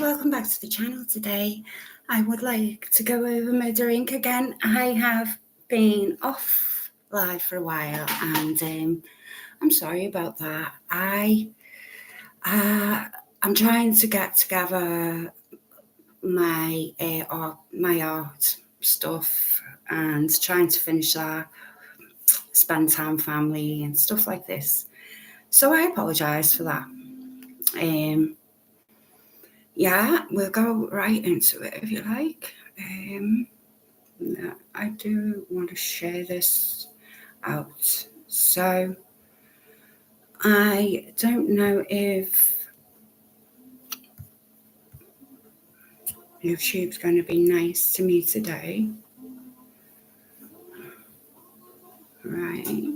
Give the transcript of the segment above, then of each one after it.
welcome back to the channel. Today I would like to go over murder ink again. I have been off live for a while and I'm sorry about that. I'm trying to get together my art stuff and trying to finish that, spend time with family and stuff like this. So I apologise for that. Yeah, we'll go right into it if you like. I do want to share this out. So I don't know if YouTube's going to be nice to me today. Right.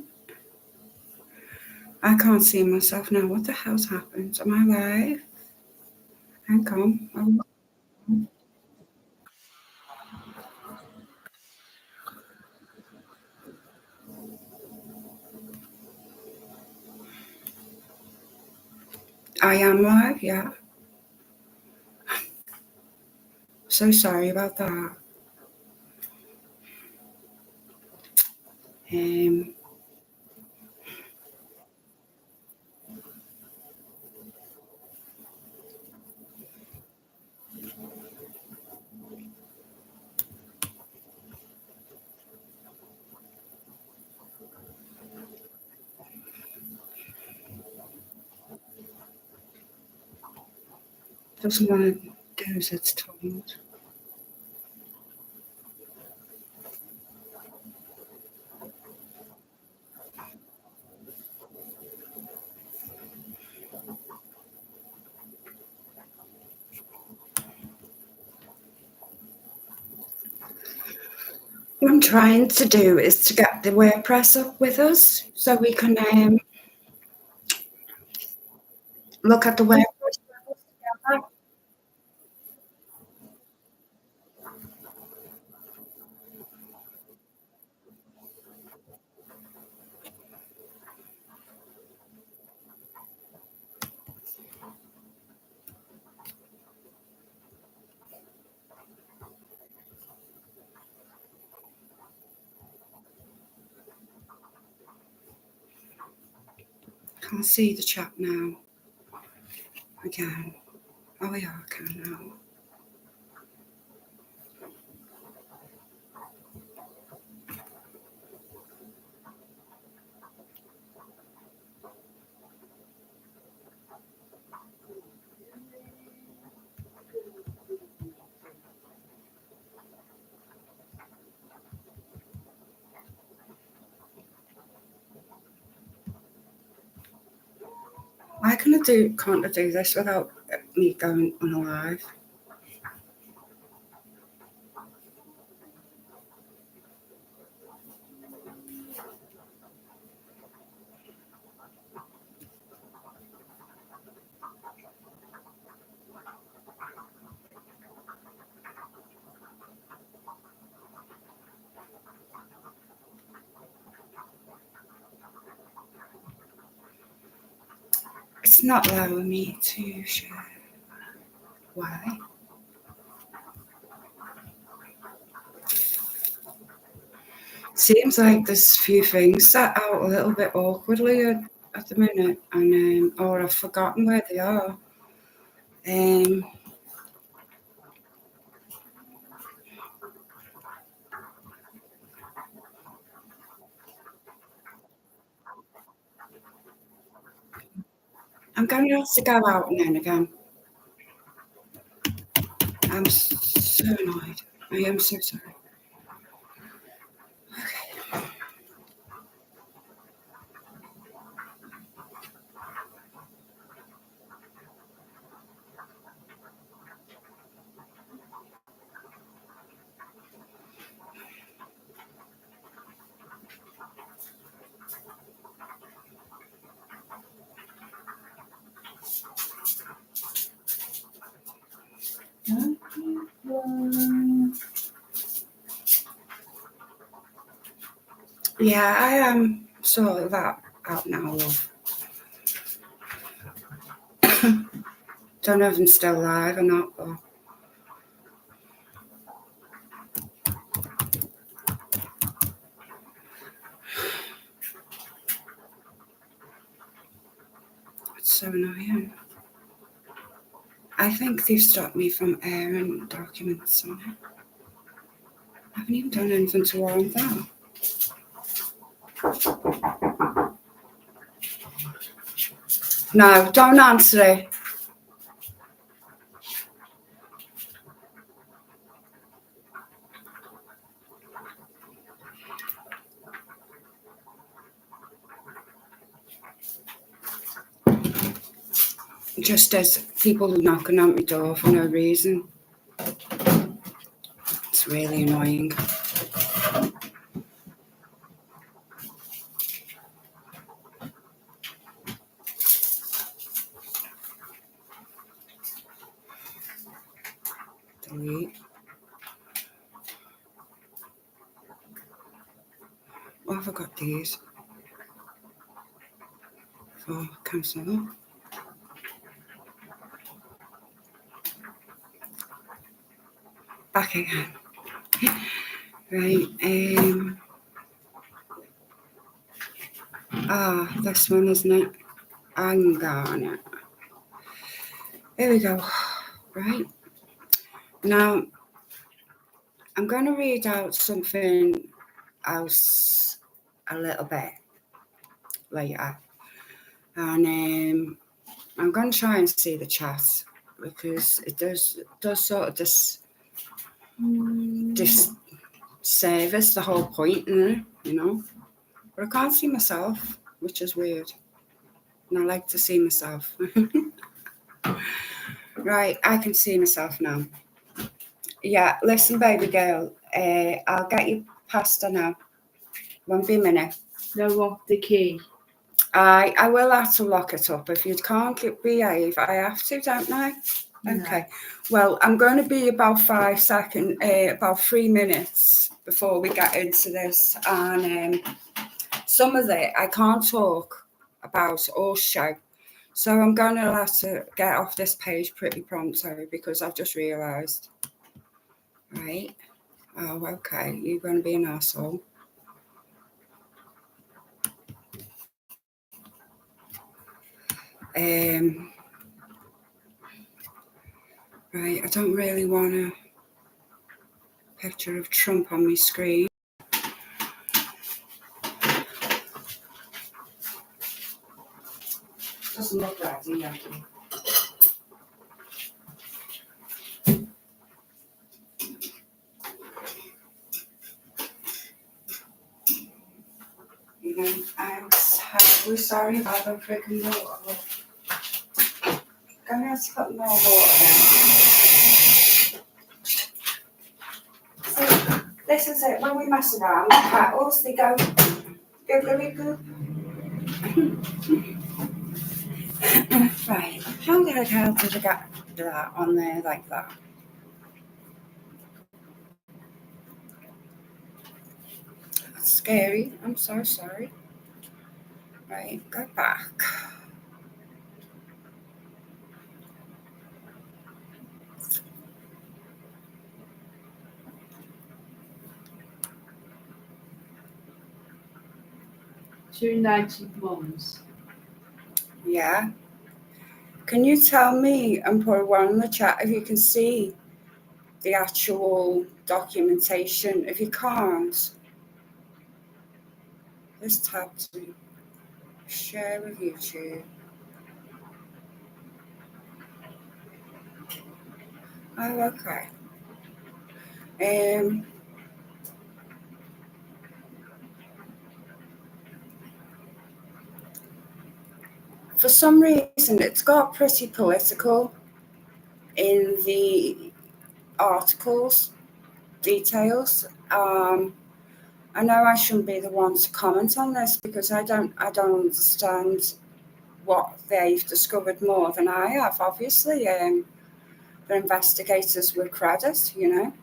I can't see myself now. What the hell's happened? Am I live? Hang on. I am live, yeah. So sorry about that. Doesn't want to do as it's told. What I'm trying to do is to get the WordPress up with us so we can look at the WordPress together. Can't see the chat now. Again. Oh yeah, I can now. Why can't I do this without me going on a live? It's not allowing me to share. Why? Seems like there's a few things set out a little bit awkwardly at the minute, and or I've forgotten where they are. I'm going to have to go out and in again. I'm so annoyed. I am so sorry. Okay. Yeah, I am sort that out now, love. Don't know if I'm still live or not, but it's so annoying. I think they've stopped me from airing documents on it. I haven't even done anything to warrant that. No, don't answer it. Just as people knocking on my door for no reason. It's really annoying. Delete. What have I got these? For cancel. Back again. Right. This one, isn't it? Hang on. Here we go. Right. Now, I'm going to read out something else a little bit later. And I'm going to try and see the chat because it does sort of disservice the whole point, you know. But I can't see myself, which is weird. And I like to see myself. Right, I can see myself now. Yeah, listen, baby girl, I'll get you pasta now. Won't be a minute. No, what the key? I will have to lock it up. If you can't behave, I have to, don't I? No. Okay. Well, I'm going to be about 3 minutes before we get into this. And some of it I can't talk about or show. So I'm going to have to get off this page pretty pronto because I've just realised. Right. Oh, okay. You're going to be an arsehole. Right, I don't really want a picture of Trump on my screen. Doesn't look right either. You know, I'm terribly sorry about the freaking water. Gonna have to put more water in. See, this is it. When we mess around, the petals, they go googly-goo. Right, how the hell did I get that on there like that? That's scary. I'm so sorry. Right, go back. £2.90. Yeah. Can you tell me and put one in the chat if you can see the actual documentation? If you can't, just tap to share with YouTube. Oh, okay. For some reason, it's got pretty political in the articles, details. I know I shouldn't be the one to comment on this because I don't understand what they've discovered more than I have. Obviously, the investigators with credit, you know.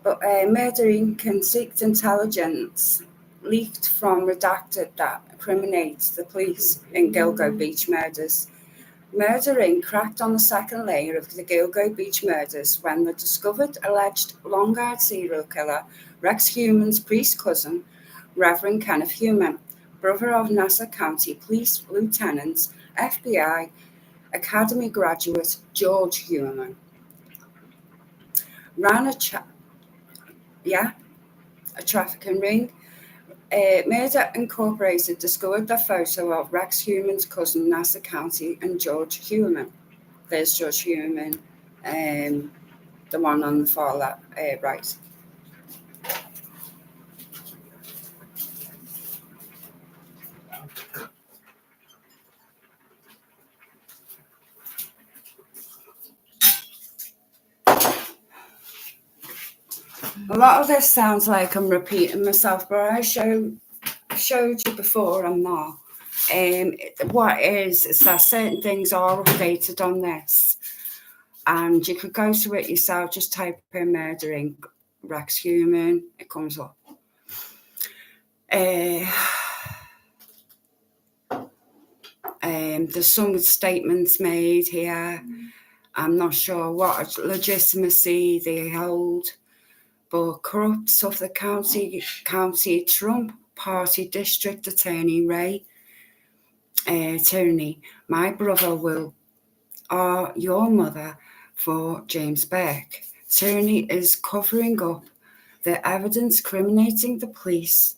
But murdering secret intelligence leaked from redacted that incriminates the police in Gilgo Beach murders. Murder Inc. cracked on the second layer of the Gilgo Beach murders when the discovered alleged long-haired serial killer, Rex Hueman's priest cousin, Reverend Kenneth Huemann, brother of Nassau County Police Lieutenant, FBI Academy graduate George Huemann, ran a trafficking ring. Murder Incorporated discovered the photo of Rex Hueman's cousin, Nassau County, and George Huemann. There's George Huemann, the one on the far left, right. A lot of this sounds like I'm repeating myself, but I showed you before, I'm not. What is that certain things are updated on this, and you could go to it yourself. Just type in Murder Inc. Rex Huemann, it comes up. There's some statements made here. I'm not sure what legitimacy they hold, but corrupt Suffolk County Trump Party District Attorney Ray Tierney, my brother will are your mother for James Beck. Tierney is covering up the evidence criminating the police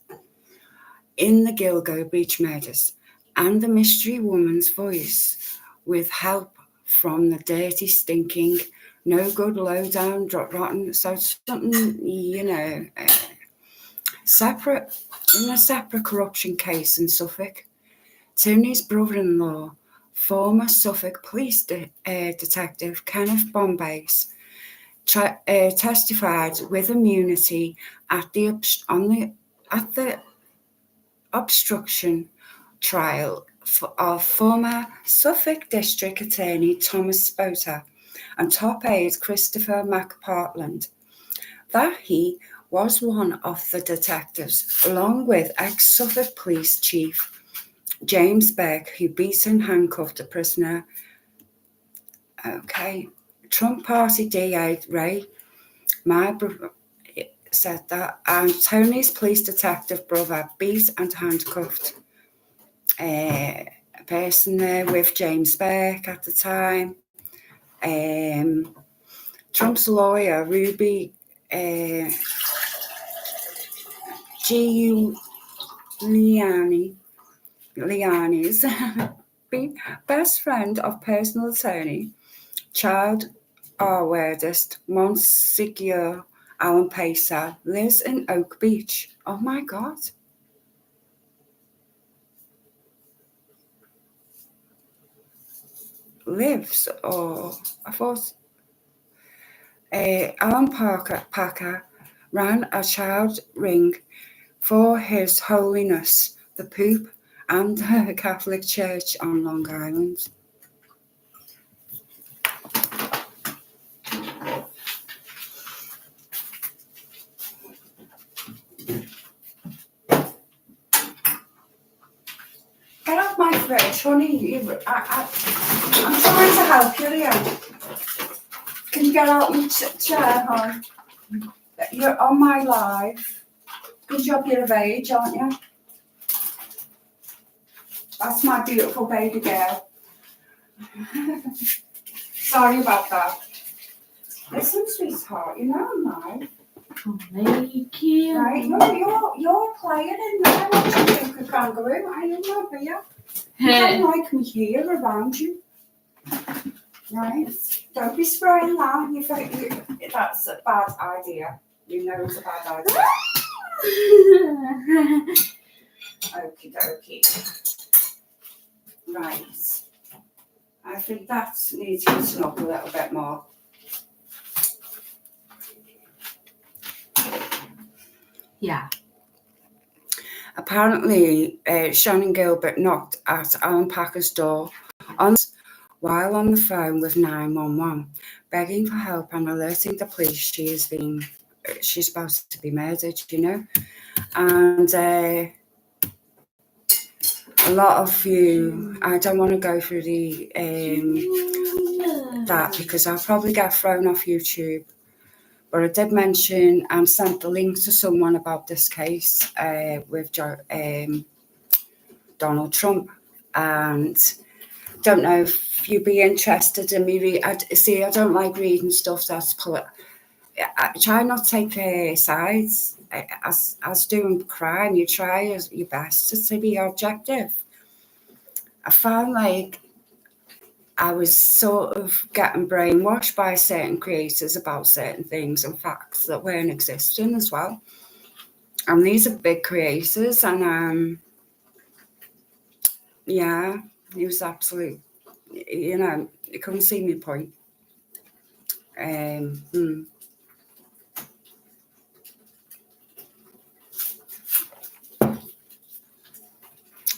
in the Gilgo Beach murders and the mystery woman's voice with help from the dirty, stinking, no good, low down, rotten. So something, separate in a separate corruption case in Suffolk. Tierney's brother-in-law, former Suffolk police detective Kenneth Bombays, testified with immunity at the obstruction trial of former Suffolk District Attorney Thomas Spotter and top aide Christopher McPartland, that he was one of the detectives, along with ex-Suffolk Police Chief James Beck, who beat and handcuffed the prisoner. Okay, Trump Party DA Ray, my brother, said that, and Tony's police detective brother beat and handcuffed a person there with James Beck at the time. Trump's lawyer, Ruby Giuliani's best friend of personal attorney, child artist Monsignor Alan Pacer, lives in Oak Beach. Oh my God. Lives, or I thought Alan Packer ran a child ring for His Holiness the Pope and the Catholic Church on Long Island. Get off my fridge, honey. I'm trying to help you here. Can you get out my chair, hon? You're on my live. Good job, you're of age, aren't you? That's my beautiful baby girl. Sorry about that. Listen, sweetheart, you know I'm live. Thank you. Right, you're playing in there watching Luca Kangaroo. I am not here. You don't like me here around you. Right? Don't be spraying that. That's a bad idea. You know it's a bad idea. Okie dokie. Right. I think that needs heating up a little bit more. Yeah. Apparently, Shannon Gilbert knocked at Alan Packer's door while on the phone with 911, begging for help and alerting the police she's supposed to be murdered, you know. And a lot of you, I don't want to go through the that because I'll probably get thrown off YouTube. But I did mention and sent the link to someone about this case with Donald Trump, and don't know if you'd be interested in me. I don't like reading stuff that's I try not to take sides. As doing crime, you try your best to be objective. I found like I was sort of getting brainwashed by certain creators about certain things and facts that weren't existing as well. And these are big creators, and yeah, he was absolute. You couldn't see my point.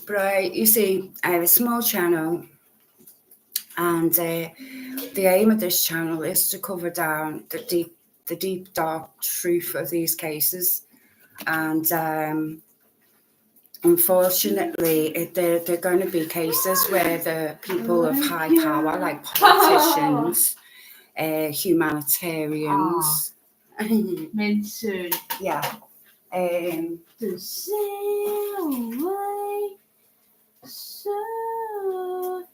But you see, I have a small channel, and the aim of this channel is to cover down the deep, dark truth of these cases. And unfortunately, there are going to be cases where the people of high power, like politicians, humanitarians, yeah. To sail away so.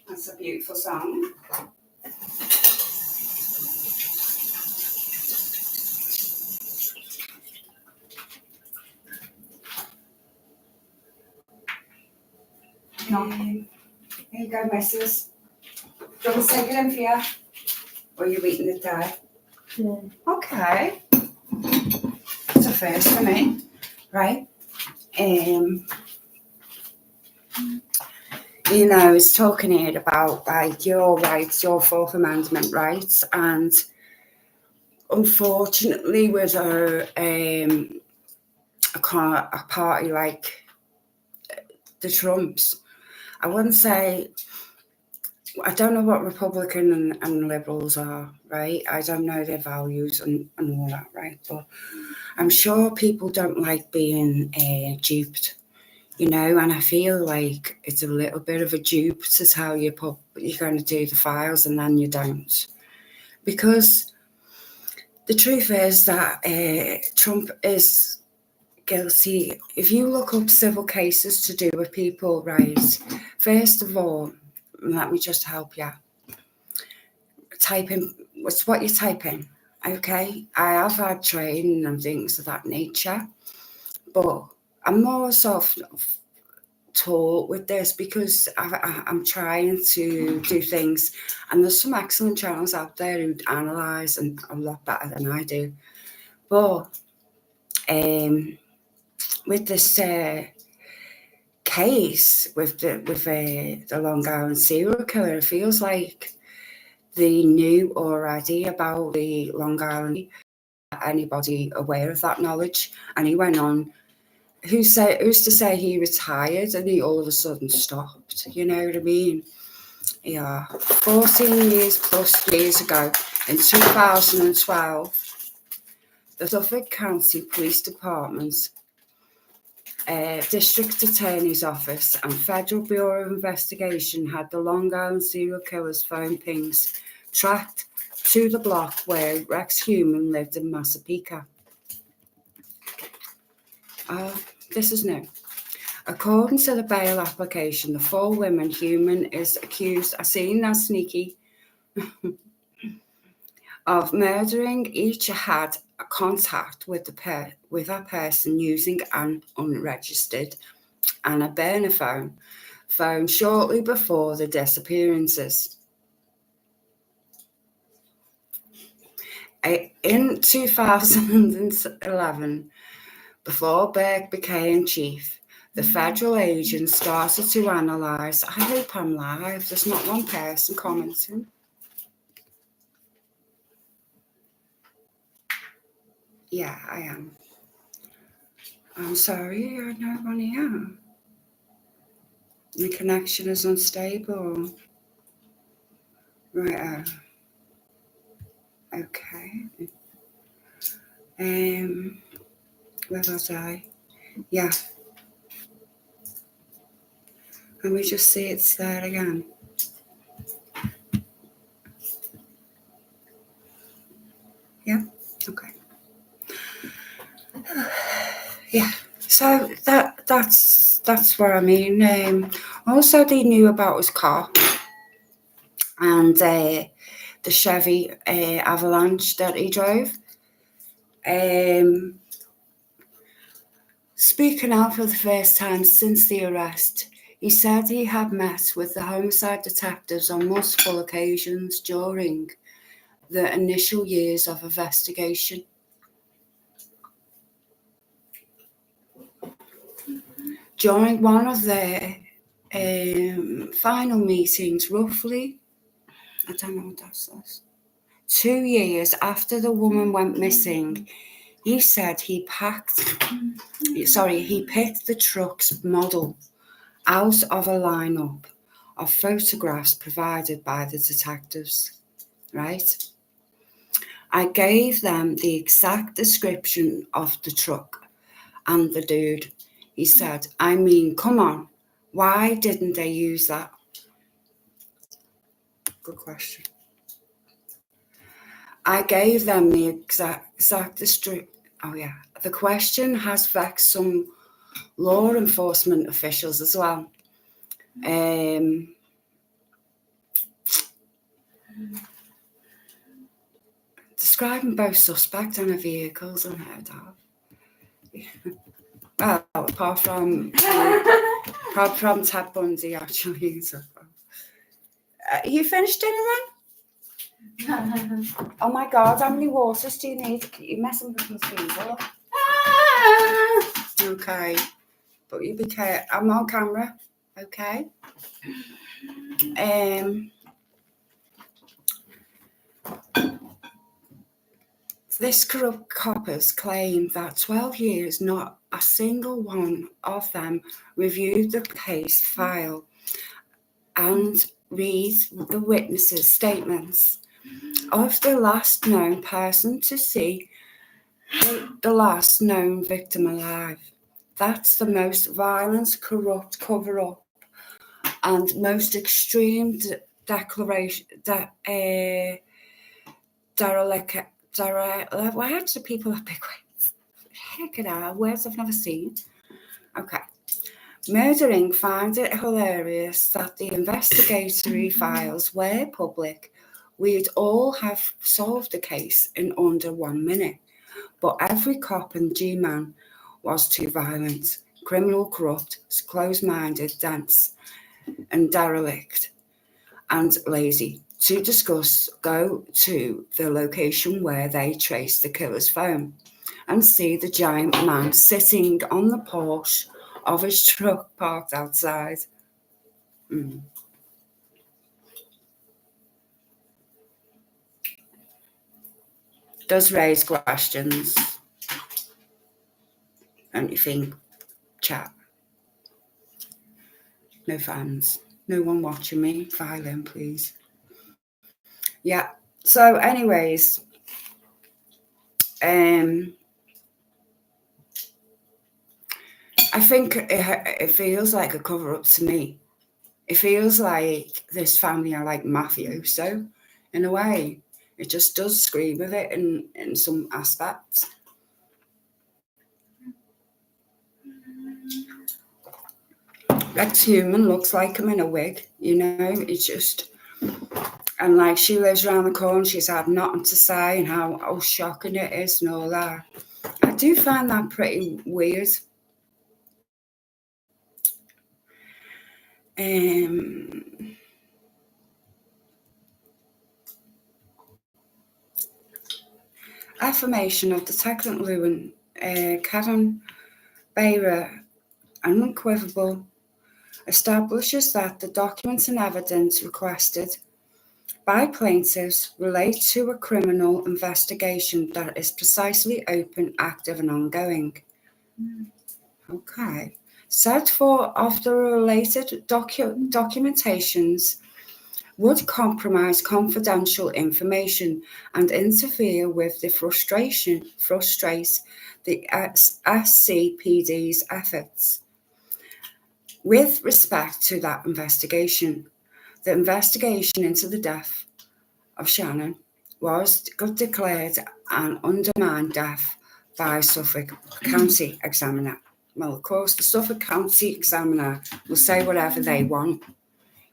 That's a beautiful song. Here you go, missus. Do you want me to take it in for you? Or are you eating it there? Yeah. Okay. It's a first for me, right? It's talking here about like your rights, your Fourth Amendment rights, and unfortunately, with a party like the Trumps, I wouldn't say. I don't know what Republican and Liberals are, right? I don't know their values and all that, right? But I'm sure people don't like being duped. And I feel like it's a little bit of a dupe to tell you you're going to do the files and then you don't. Because the truth is that Trump is guilty. If you look up civil cases to do with people, right, first of all, let me just help you. Type in, what's what you type in, okay? I have had training and things of that nature, but I'm more sort of taught with this because I'm trying to do things, and there's some excellent channels out there who analyse and a lot better than I do. But with this case with the Long Island serial killer, it feels like they knew already about the Long Island. Anybody aware of that knowledge? And he went on. Who's to say he retired and he all of a sudden stopped? You know what I mean? Yeah, 14 years plus years ago, in 2012, the Suffolk County Police Department, District Attorney's Office and Federal Bureau of Investigation had the Long Island serial killer's phone pings tracked to the block where Rex Human lived in Massapequa. This is new. According to the bail application, the 4 women Human is accused, I seen that sneaky, of murdering. Each had a contact with a person using an unregistered and a burner phone shortly before the disappearances. In 2011, before Burke became chief, the federal agents started to analyse. I hope I'm live. There's not one person commenting. Yeah, I am. I'm sorry, I know one here. The connection is unstable. Right. Okay. Where was I? Yeah. Let me just see it's there again. Yeah, okay. Yeah, so that's what I mean. Also, they knew about his car and the Chevy Avalanche that he drove. Speaking out for the first time since the arrest, he said he had met with the homicide detectives on multiple occasions during the initial years of investigation. During one of their final meetings, roughly, I don't know what that says, 2 years after the woman went missing, he said he picked the truck's model out of a lineup of photographs provided by the detectives, right? I gave them the exact description of the truck and the dude. He said, I mean, come on, why didn't they use that? Good question. I gave them the exact description. Oh yeah, the question has vexed some law enforcement officials as well. Describing both suspect and a vehicle's unheard of. Well, apart from Ted Bundy, actually. So. You finished dinner then? Oh my God, how many waters do you need? You're messing with my fever. Okay, but you be careful. I'm on camera, okay? This corrupt coppers claim that 12 years, not a single one of them reviewed the case file and read the witnesses' statements of the last known person to see the last known victim alive. That's the most violent, corrupt cover-up and most extreme declaration why do people have big words? Heck it out, words I've never seen. Okay. Murdering finds it hilarious that the investigatory files were public. We'd all have solved the case in under 1 minute. But every cop and G-man was too violent, criminal, corrupt, close-minded, dense, and derelict, and lazy to go to the location where they traced the killer's phone and see the giant man sitting on the porch of his truck parked outside. Does raise questions. Don't you think, chat? No fans. No one watching me. Violent, please. Yeah. So, anyways, I think it feels like a cover-up to me. It feels like this family are like mafioso in a way. It just does scream of it in some aspects. Ex-human looks like him in a wig, you know, it's just, and like she lives around the corner, she's had nothing to say and how shocking it is and all that. I do find that pretty weird. Affirmation of Detective Lewin, Kevin Beira, unequivocal, establishes that the documents and evidence requested by plaintiffs relate to a criminal investigation that is precisely open, active, and ongoing. Okay. Set forth of the related documentations would compromise confidential information and interfere with the frustrates the SCPD's efforts. With respect to that investigation, the investigation into the death of Shanon was declared an undermined death by Suffolk County Examiner. Well, of course, the Suffolk County Examiner will say whatever they want.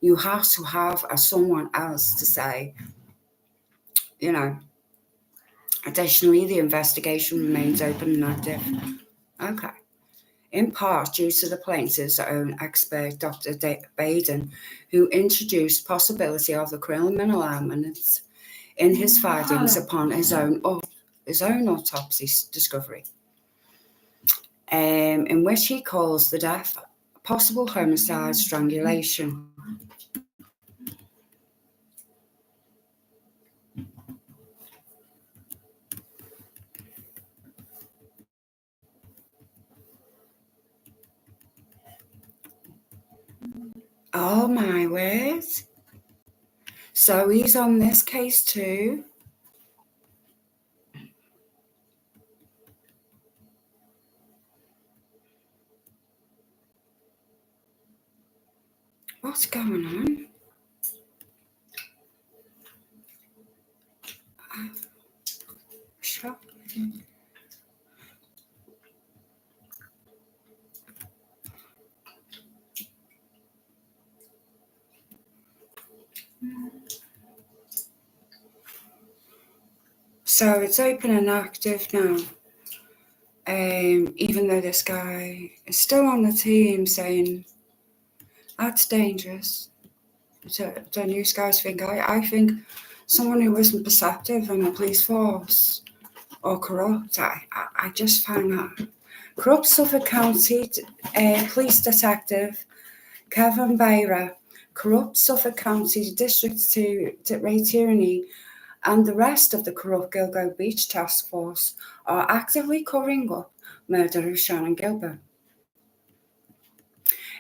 You have to have someone else to say, you know. Additionally, the investigation remains open and active. Okay. In part due to the plaintiff's own expert, Dr. Baden, who introduced possibility of the criminal elements in his findings upon his own autopsy discovery, in which he calls the death possible homicide strangulation. Oh my word. So he's on this case too. What's going on? Sure. So it's open and active now. Even though this guy is still on the team saying that's dangerous. Don't you guys think? I think someone who isn't perceptive in the police force or corrupt, I just find that. Corrupt Suffolk County Police Detective Kevin Byra, corrupt Suffolk County District 2 Ray Tierney, and the rest of the corrupt Gilgo Beach Task Force are actively covering up murder of Shanon Gilbert.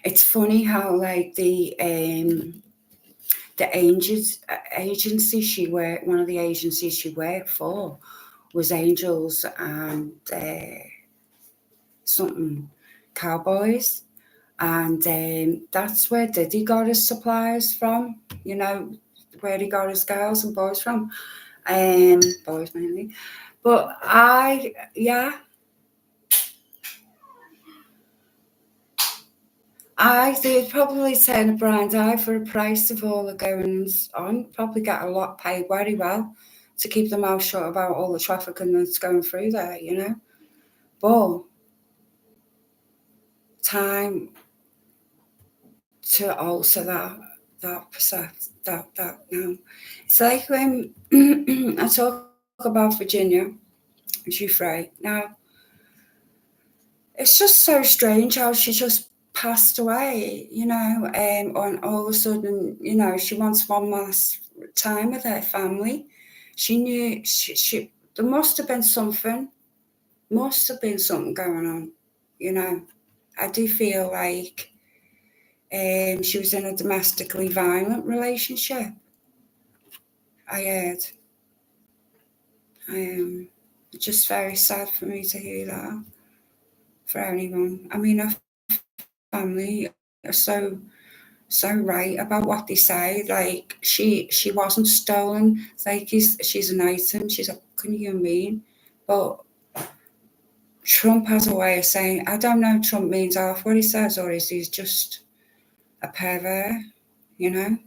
It's funny how, like, the agency she worked, one of the agencies she worked for was Angels and something Cowboys, and that's where Diddy got his supplies from, you know, where he got his girls and boys from, boys mainly. But they'd probably turn a blind eye for the price of all the goings on, probably get a lot paid very well to keep their mouth shut about all the trafficking that's going through there, you know. But time to alter that perception, that now. It's like when I talk about Virginia Giuffre. Now, it's just so strange how she just passed away, you know, and all of a sudden, you know, she wants one last time with her family. She knew she there must have been something going on, you know. I do feel like she was in a domestically violent relationship. I heard. It's just very sad for me to hear that. For anyone, I mean, her family are so right about what they say. Like, she wasn't stolen. It's like she's an item. She's a fucking human being. But Trump has a way of saying, I don't know. Trump means half what he says, or is he just a pervert? You know.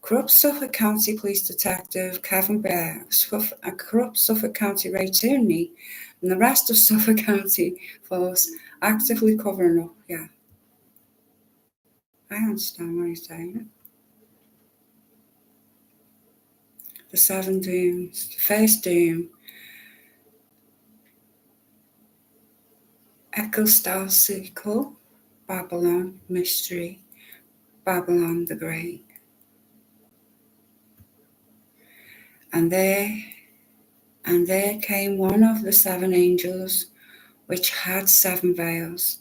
Corrupt Suffolk County Police Detective Kevin Bear, a corrupt Suffolk County Ray Tierney, and the rest of Suffolk County force actively covering up. Yeah, I understand what he's saying. The 7 dooms. The first doom, Ecostatical, Babylon, Mystery, Babylon the Great. And there came one of the 7 angels, which had 7 veils,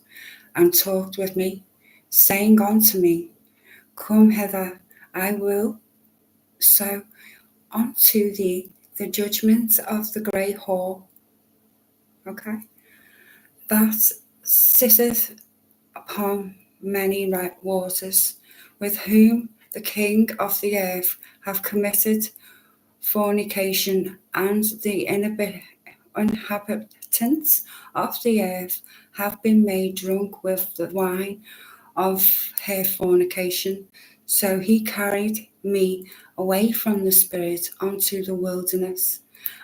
and talked with me, saying unto me, Come hither, I will so unto thee the judgment of the great whore, okay, that sitteth upon many waters, with whom the king of the earth have committed fornication, and the inhabitants of the earth have been made drunk with the wine of her fornication. So he carried me away from the Spirit unto the wilderness,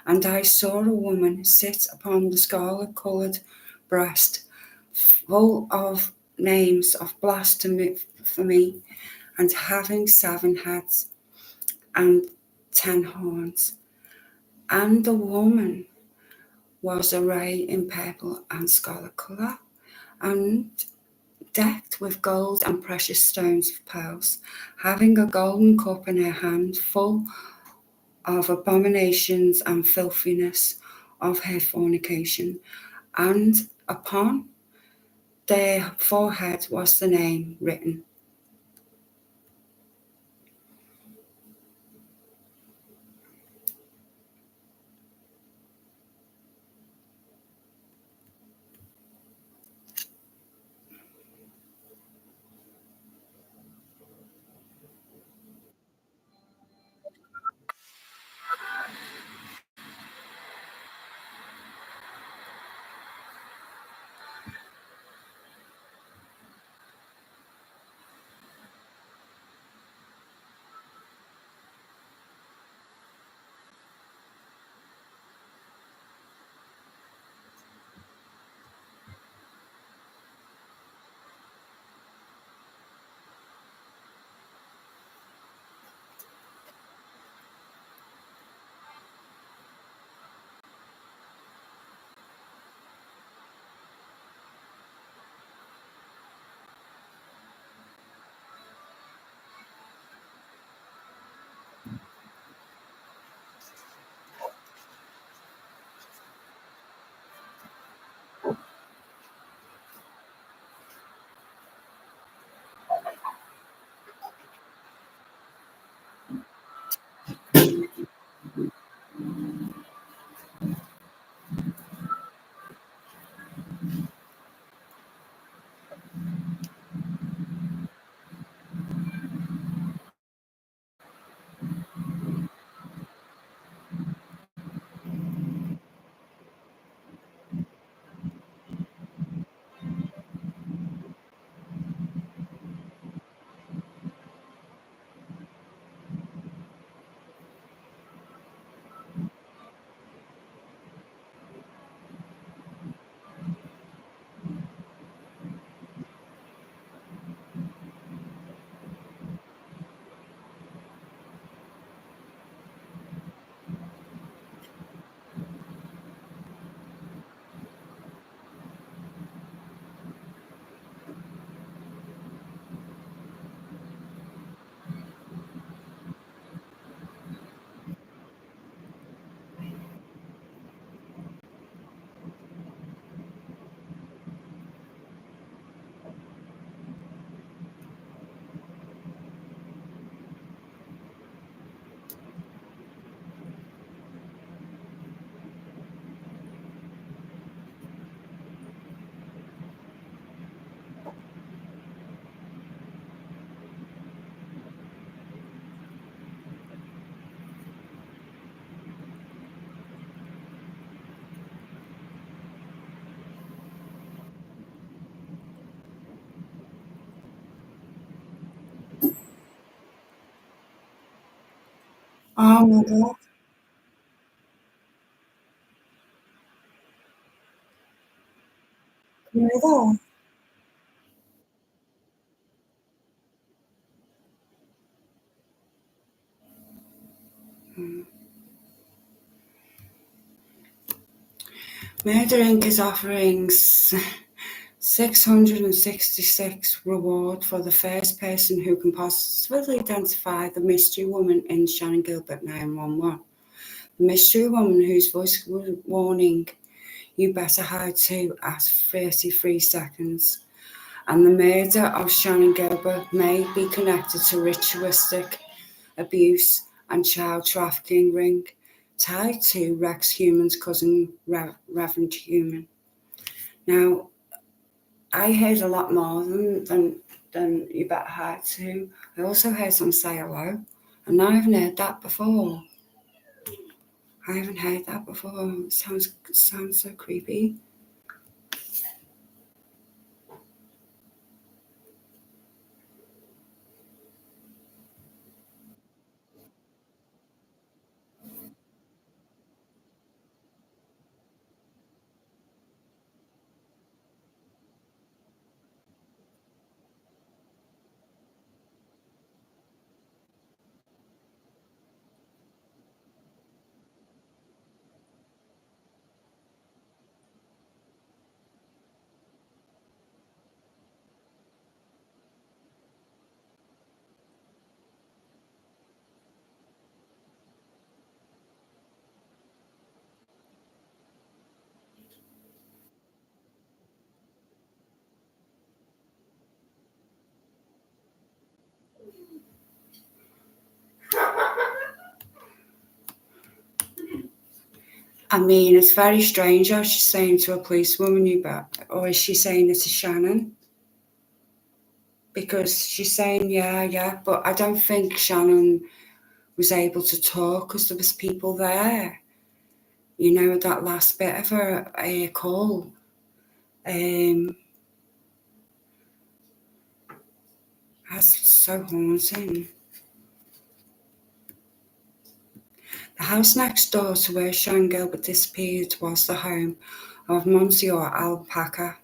and I saw a woman sit upon the scarlet-coloured breast, full of names of blasphemy, and having 7 heads and 10 horns. And the woman was arrayed in purple and scarlet colour, and decked with gold and precious stones of pearls, having a golden cup in her hand, full of abominations and filthiness of her fornication. And upon their forehead was the name written. Oh my God. Can you hear that? Murder Inc. is offering 666 reward for the first person who can possibly identify the mystery woman in Shannon Gilbert 911. The mystery woman whose voice was warning you better hide too at 33 seconds. And the murder of Shannon Gilbert may be connected to ritualistic abuse and child trafficking ring tied to Rex Human's cousin, Reverend Human. Now, I heard a lot more than then you better hide too. I also heard someone say hello, and I haven't heard that before. It sounds so creepy. I mean, it's very strange how she's saying to a policewoman, or is she saying it to Shanon? Because she's saying, yeah, but I don't think Shanon was able to talk because there was people there. You know, that last bit of her call. That's so haunting. The house next door to where Shanon Gilbert disappeared was the home of Monsieur Alpaca,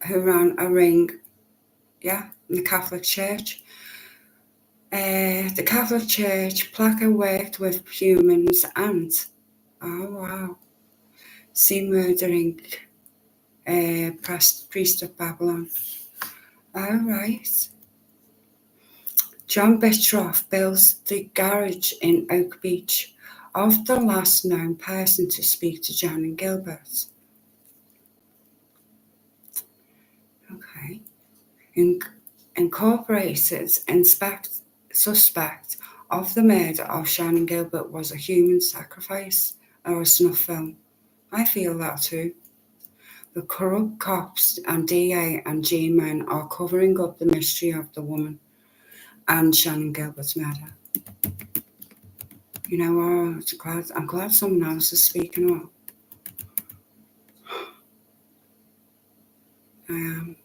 who ran a ring, in the Catholic Church. The Catholic Church, Placa worked with humans and, see murdering priest of Babylon. All right. John Bistroff built the garage in Oak Beach, of the last known person to speak to Shanon Gilbert. Okay. Incorporated suspect of the murder of Shanon Gilbert was a human sacrifice or a snuff film. I feel that too. The corrupt cops and DA and G-men are covering up the mystery of the woman and Shanon Gilbert's murder. You know what? I'm glad someone else is speaking up. I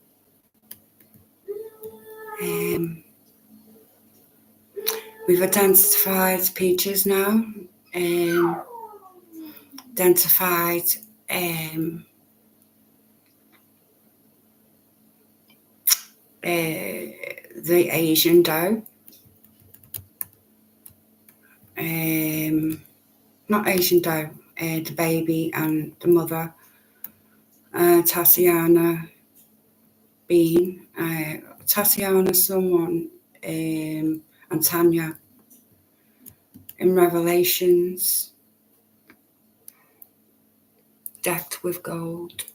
am. We've identified Peaches now. Identified the Asian doe. Not Asian doe, the baby and the mother. Tatiana Bean. Tatiana someone. And Tanya. In Revelations. Decked with gold.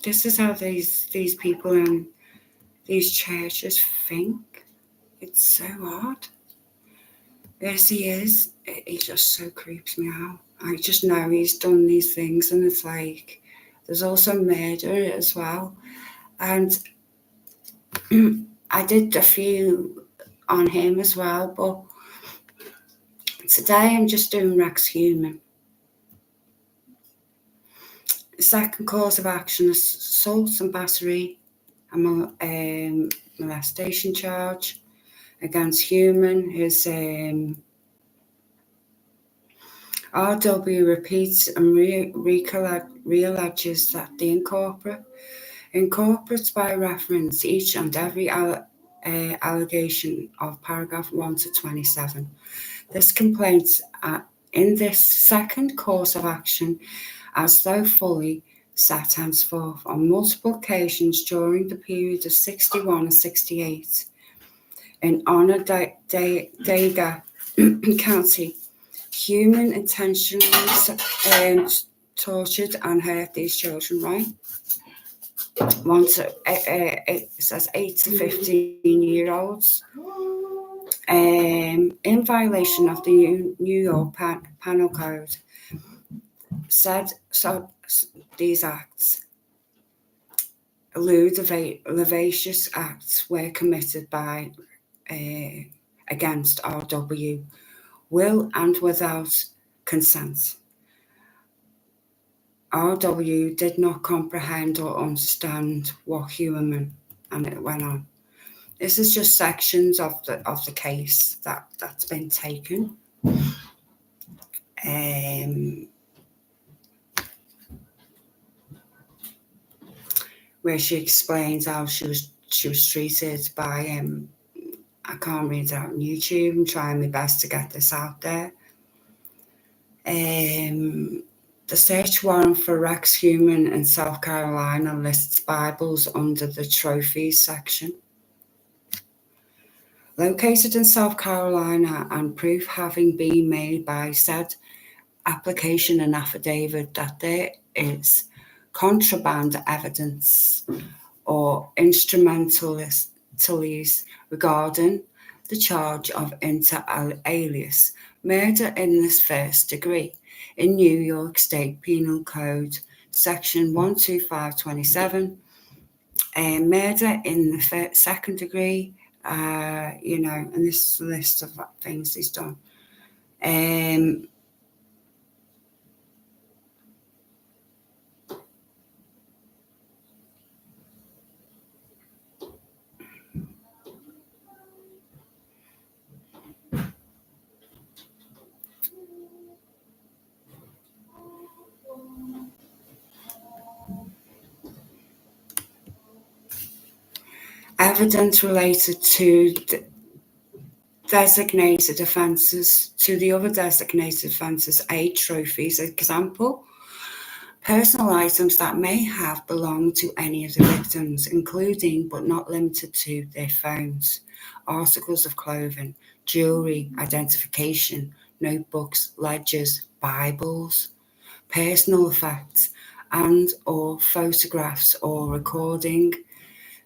This is how these people in these churches think. It's so odd. Yes, he is. He just so creeps me out. I just know he's done these things, and it's like there's also murder as well. And I did a few on him as well, but today I'm just doing Rex Human. The second cause of action is assault and battery, a molestation charge against Human. His RW repeats and realleges that the incorporates by reference each and every allegation of paragraph 1 to 27. This complaint in this second course of action as though fully set henceforth on multiple occasions during the period of 61 and 68 in Onondaga County. Human intentionally tortured and hurt these children, right? it says 8 to 15-year-olds, in violation of the New York Penal Code, said so. These acts, lewd, lascivious acts, were committed by against RW, will and without consent. RW did not comprehend or understand what hueremann, and it went on. This is just sections of the case that's been taken. Where she explains how she was treated by I can't read it out on YouTube. I'm trying my best to get this out there. The search warrant for Rex Hueremann in South Carolina lists Bibles under the trophies section. Located in South Carolina, and proof having been made by said application and affidavit that there is contraband evidence or instrumentalities regarding the charge of inter alias murder in the first degree in New York State Penal Code, Section 12527, and murder in the second degree, and this list of things he's done. Evidence related to designated offences, to the other designated offences, aid trophies, example, personal items that may have belonged to any of the victims, including but not limited to their phones, articles of clothing, jewellery, identification, notebooks, ledgers, Bibles, personal effects, and or photographs or recording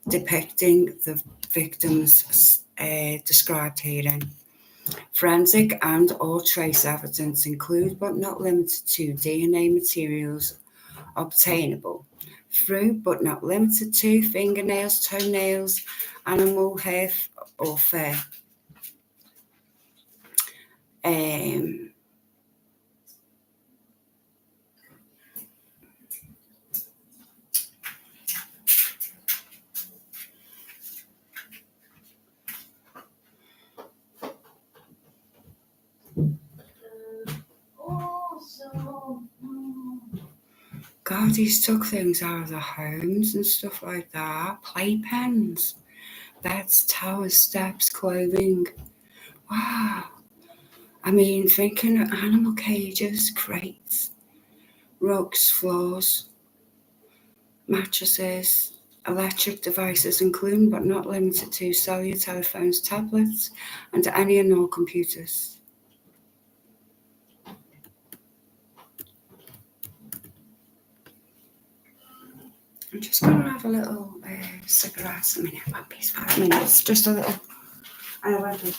depicting the victims described herein. Forensic and or trace evidence include but not limited to DNA materials obtainable through but not limited to fingernails, toenails, animal hair or fur. God, he's took things out of the homes and stuff like that. Playpens, beds, towers, steps, clothing. Wow. I mean, thinking of animal cages, crates, rugs, floors, mattresses, electric devices, including but not limited to cellular telephones, tablets, and any and all computers. I'm just going to have a little cigarette. I mean, it won't be 5 minutes, just a little. I won't be.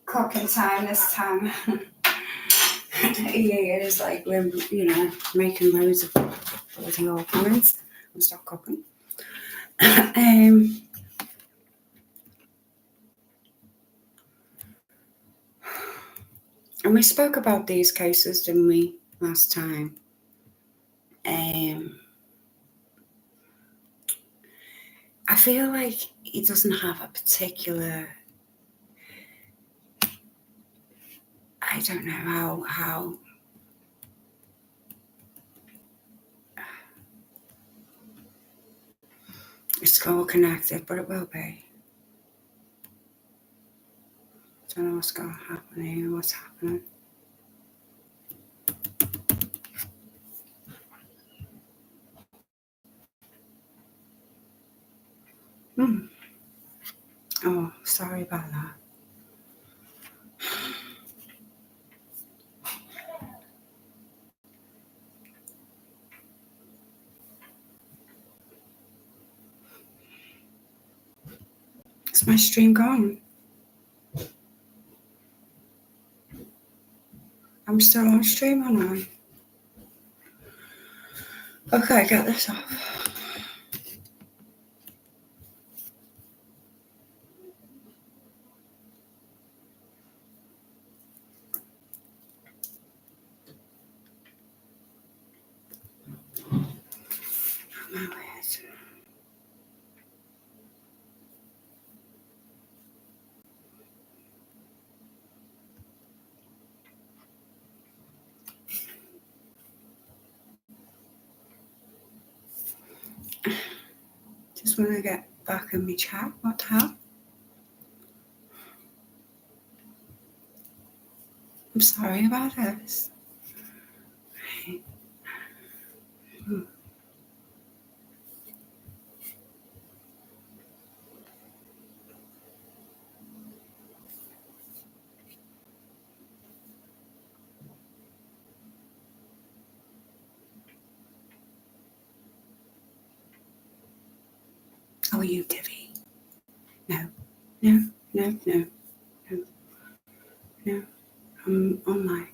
Cooking time this time. Yeah, it is like we're, making loads of bloody arguments and stop cooking. And we spoke about these cases, didn't we, last time? I feel like he doesn't have a particular, I don't know how it's all connected, but it will be. I don't know what's going to happen here, what's happening. Oh, sorry about that. Is my stream going? I'm still on stream or not? Okay, get this off. My weird. Just want to get back in my chat. What the hell? I'm sorry about this. Oh, you divvy. No. I'm online.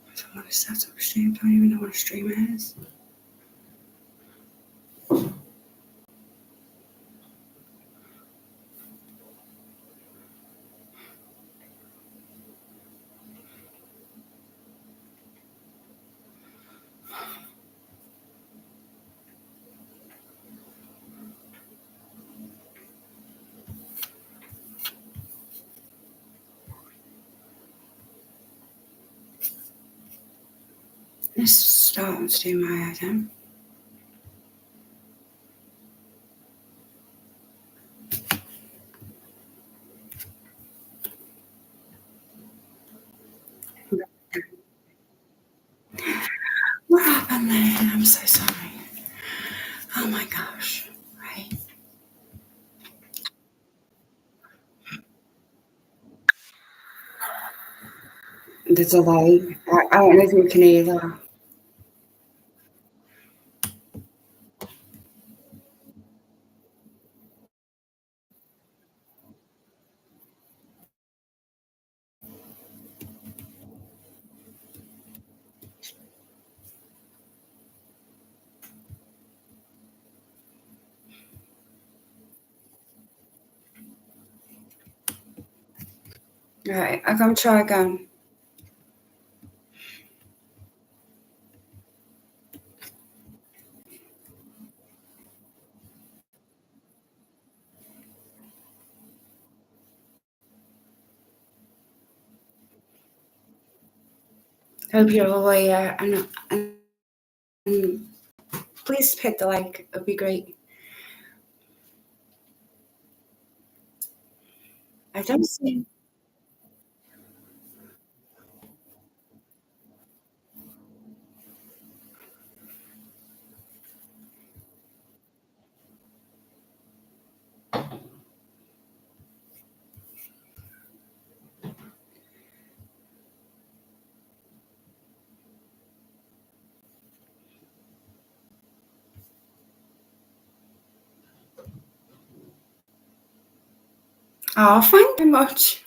I don't want to set up a stream. Don't even know what a stream is. It's starting to do my head in. What happened there? I'm so sorry. Oh my gosh. Right. The delay. I don't know if you can hear that. Right, I'm going to try again. Hope you're all here. And please hit the like. It'd be great. I don't see. Oh, thank you very much.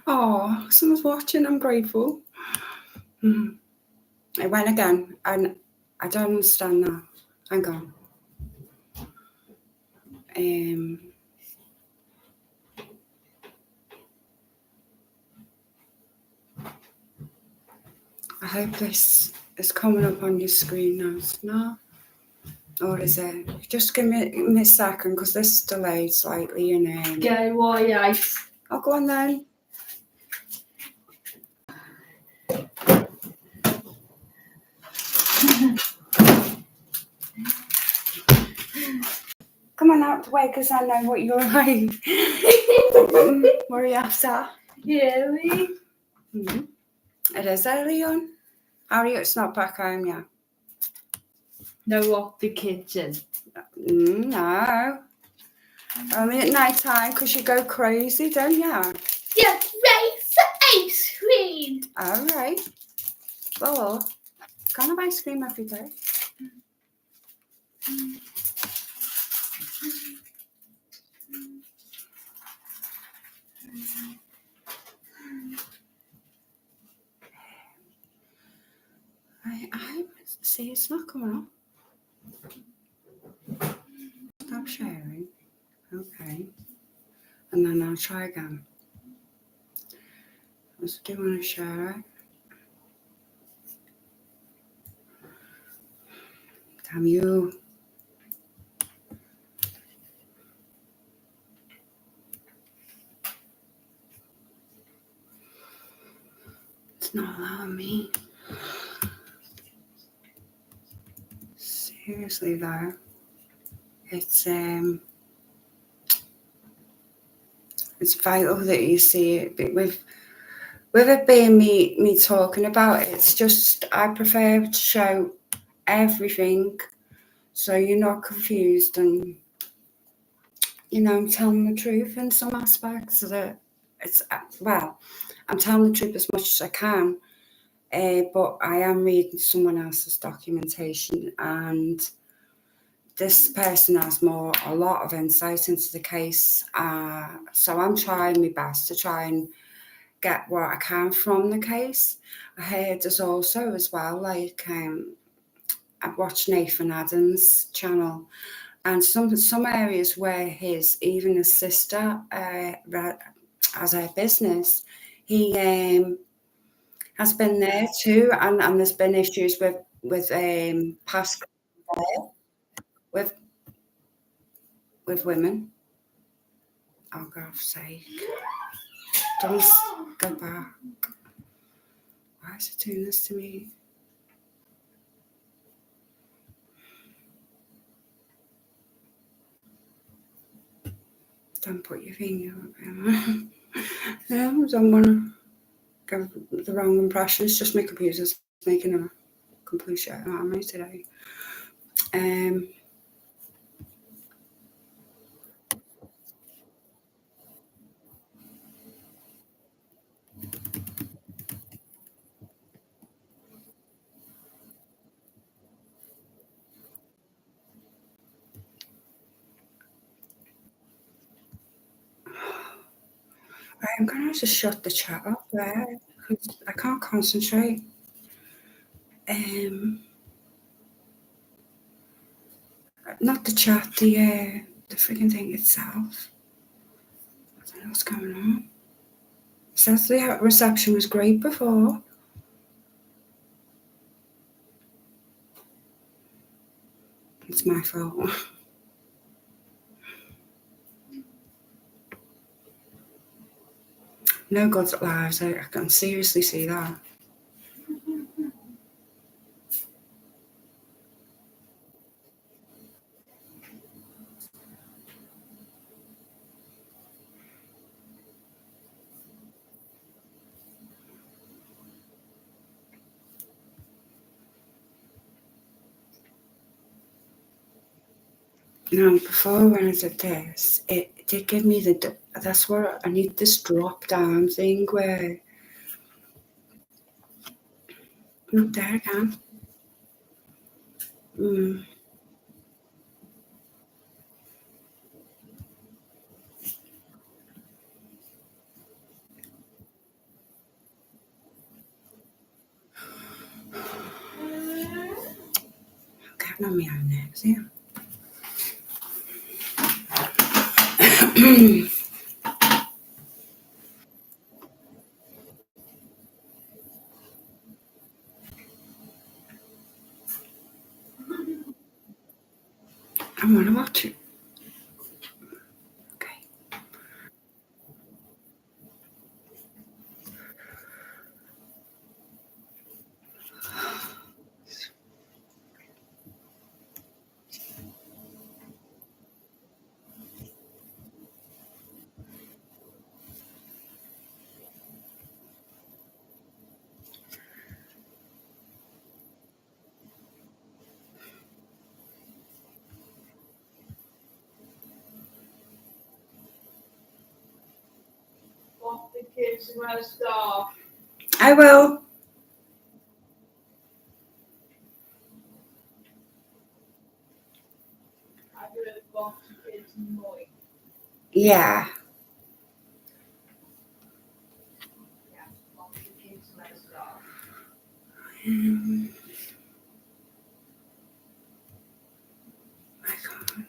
Oh, someone's watching. I'm grateful. I went again, and I don't understand that. Hang on. I hope this is coming up on your screen now. It's not. Or is it? Just give me a second because this is delayed slightly. Go, why ice? Oh, go on then. Come on out the way because I know what you're like. What are you after? Really? Mm-hmm. It is early on. Harry, it's not back home yet. No, what, the kitchen? No. Only at night time because you go crazy, don't you? Just ready for ice cream. All right. Well, can't have ice cream every day. I see it's not coming up. Stop sharing. Okay. And then I'll try again. I do want to share it. Damn you. It's not allowing me. Seriously though. It's vital that you see it with it being me talking about it. It's just I prefer to show everything so you're not confused and I'm telling the truth in some aspects of it. It's I'm telling the truth as much as I can, but I am reading someone else's documentation and this person has a lot of insight into the case, so I'm trying my best to try and get what I can from the case. I heard there's also as well, like I've watched Nathan Adams' channel, and some areas where even his sister has a business, he has been there too, and there's been issues with past with women. Oh God's sake! Don't go back. Why is it doing this to me? Don't put your finger up there. I don't want to give the wrong impression. It's just my computer's making a complete shit out of me today. I'm going to have to shut the chat up there because I can't concentrate. Not the chat, the freaking thing itself. I don't know what's going on. It says the reception was great before. It's my fault. No God's lives, I can seriously see that. Now, before when I did this, it did give me that's where I need this drop down thing where, not there again. I'm getting on my own nerves here. I want to watch it. Okay. Want the kids to wear scarf? I will. I really want the kids annoying. Yeah. Yeah, want the kids to wear scarf. I can't.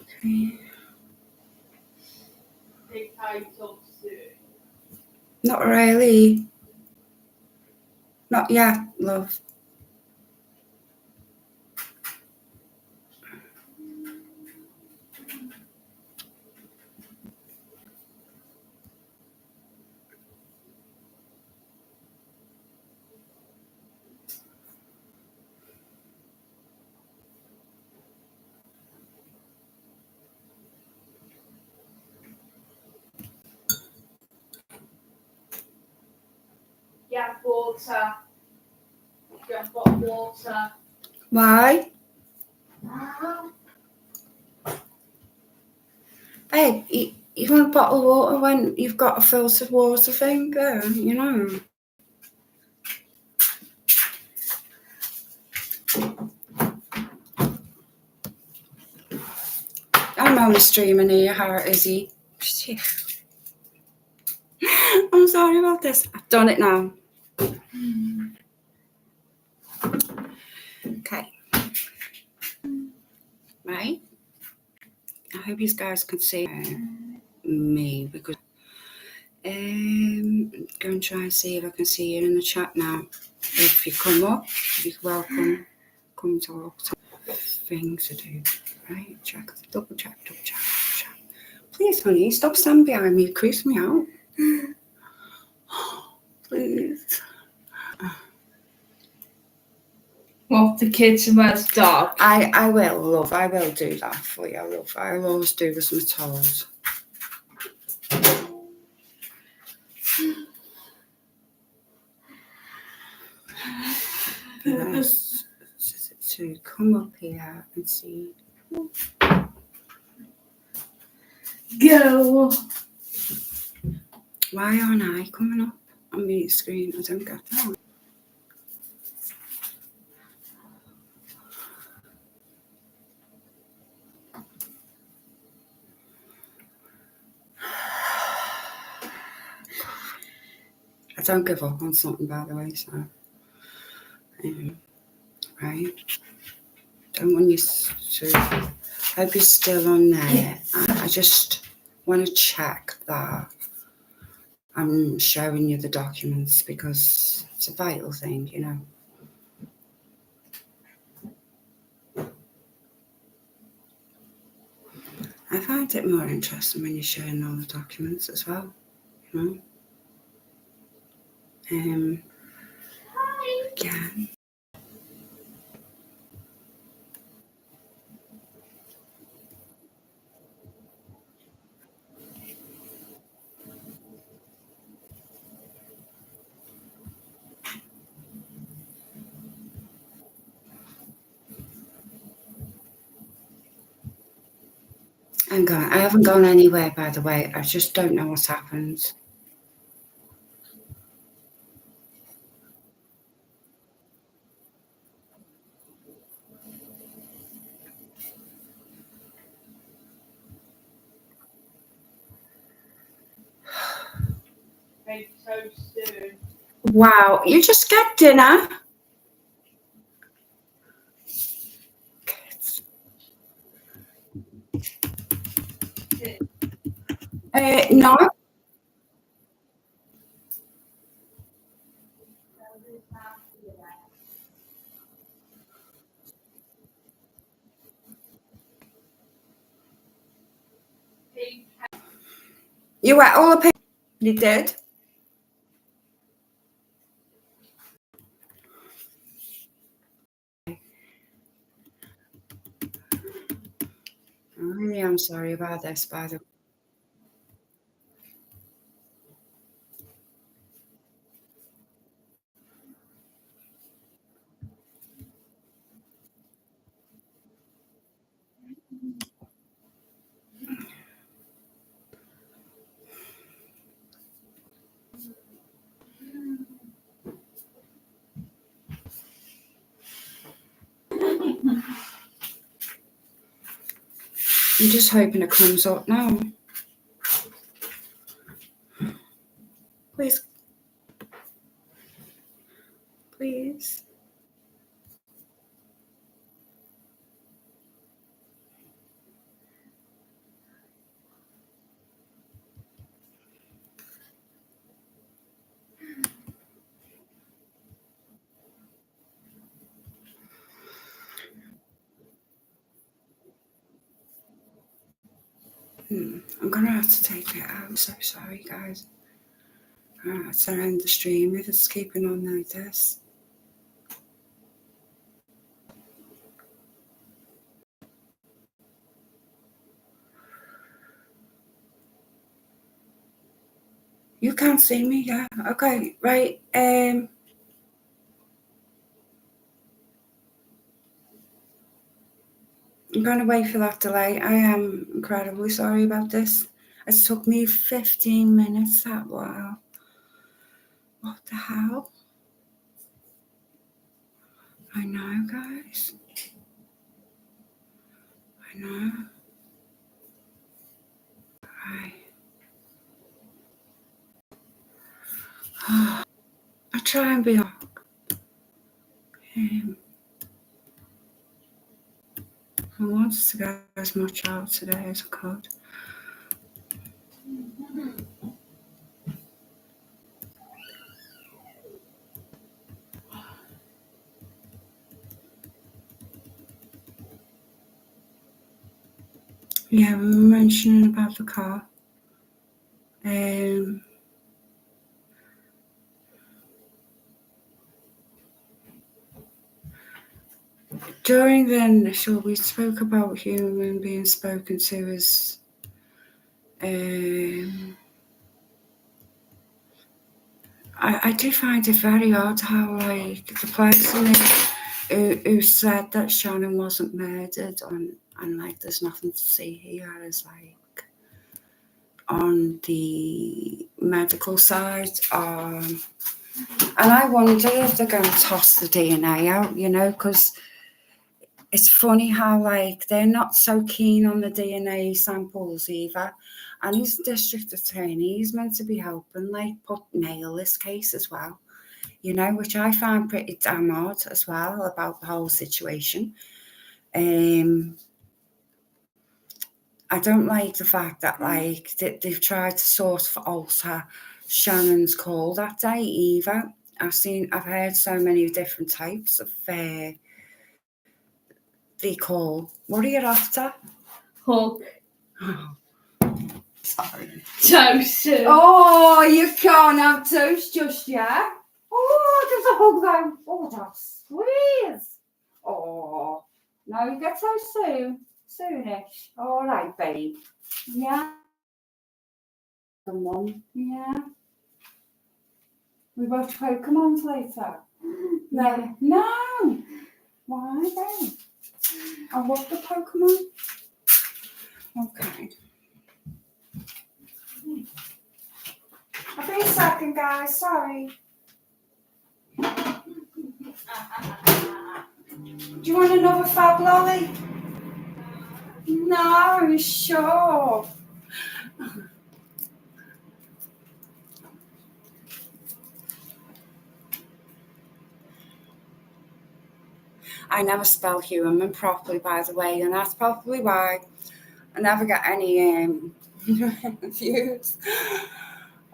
Okay. Big title soon. Not really. Not yet, love. Yeah, water. Yeah, got water. Why? Babe, you want a bottle of water when you've got a filtered water thing there, you know? I'm only streaming here, how is he? I'm sorry about this. I've done it now. Okay. Right. I hope you guys can see me because go and try and see if I can see you in the chat now. If you come up, you're welcome. Come talk to things to do. Right? Check, double check. Please, honey, stop standing behind me. It creeps me out. Please. Want the kids to wear scarf. I will, love. I will do that for you, love. I'll always do as I'm told. Yes. To come up here and see. Go. Why aren't I coming up on the screen? I don't get that. I don't give up on something, by the way, so. Right? Don't want you to. Hope you're still on there. I just want to check that I'm showing you the documents because it's a vital thing, you know. I find it more interesting when you're showing all the documents as well, you know. Yeah. I haven't gone anywhere, by the way. I just don't know what's happened. Make toast soon. Wow, you just get dinner? No. You wet all the You did? I really am sorry about this, by the way. I'm just hoping it comes up now. Please. Please. I'm gonna have to take it out. I'm so sorry, guys. To end the stream if it's keeping on like this. You can't see me, yeah? Okay, right. I'm gonna wait for that delay. I am incredibly sorry about this. It took me 15 minutes. Wow. What the hell? I know, guys. I know. Right. I try and be I wanted to get as much out today as I could. Yeah, we were mentioning about the car. During the initial, we spoke about human being spoken to as I do find it very odd how, like, the person who said that Shanon wasn't murdered and like there's nothing to see here is like on the medical side. And I wonder if they're going to toss the DNA out, because it's funny how, like, they're not so keen on the DNA samples either. And he's district attorney, he's meant to be helping, like, put nail this case as well, which I find pretty damn odd as well about the whole situation. I don't like the fact that, like, they've tried to sort of alter Shanon's call that day either. I've heard so many different types of the call. What are you after? Hug. Oh, sorry. Toast. Oh, you can't have toast just yet. Oh, there's a hug though. Oh, that's sweet. Oh, no, you get toast soon. Soonish. All right, babe. Yeah. Come on. Yeah. We watch Pokemon later. No. No. Why then? I love the Pokemon. Okay. I'll be a second, guys. Sorry. Do you want another fab lolly? No, sure. I never spell hueremann properly, by the way, and that's probably why I never get any views.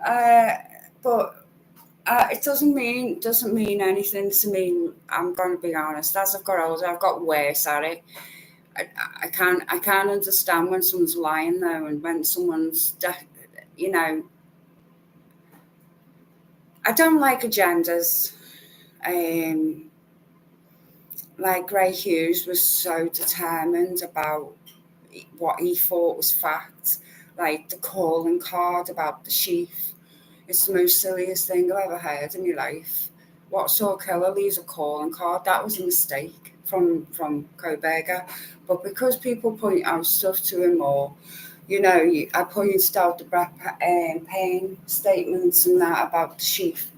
But it doesn't mean anything to me. I'm going to be honest. As I've got older, I've got worse at it. I can't understand when someone's lying though, and when someone's you know, I don't like agendas. Like Ray Hughes was so determined about what he thought was fact, like the calling card about the sheaf. It's the most silliest thing I've ever heard in my life. What saw killer leaves a calling card? That was a mistake from Koberger. But because people point out stuff to him, or I pointed out the pain statements and that about the sheaf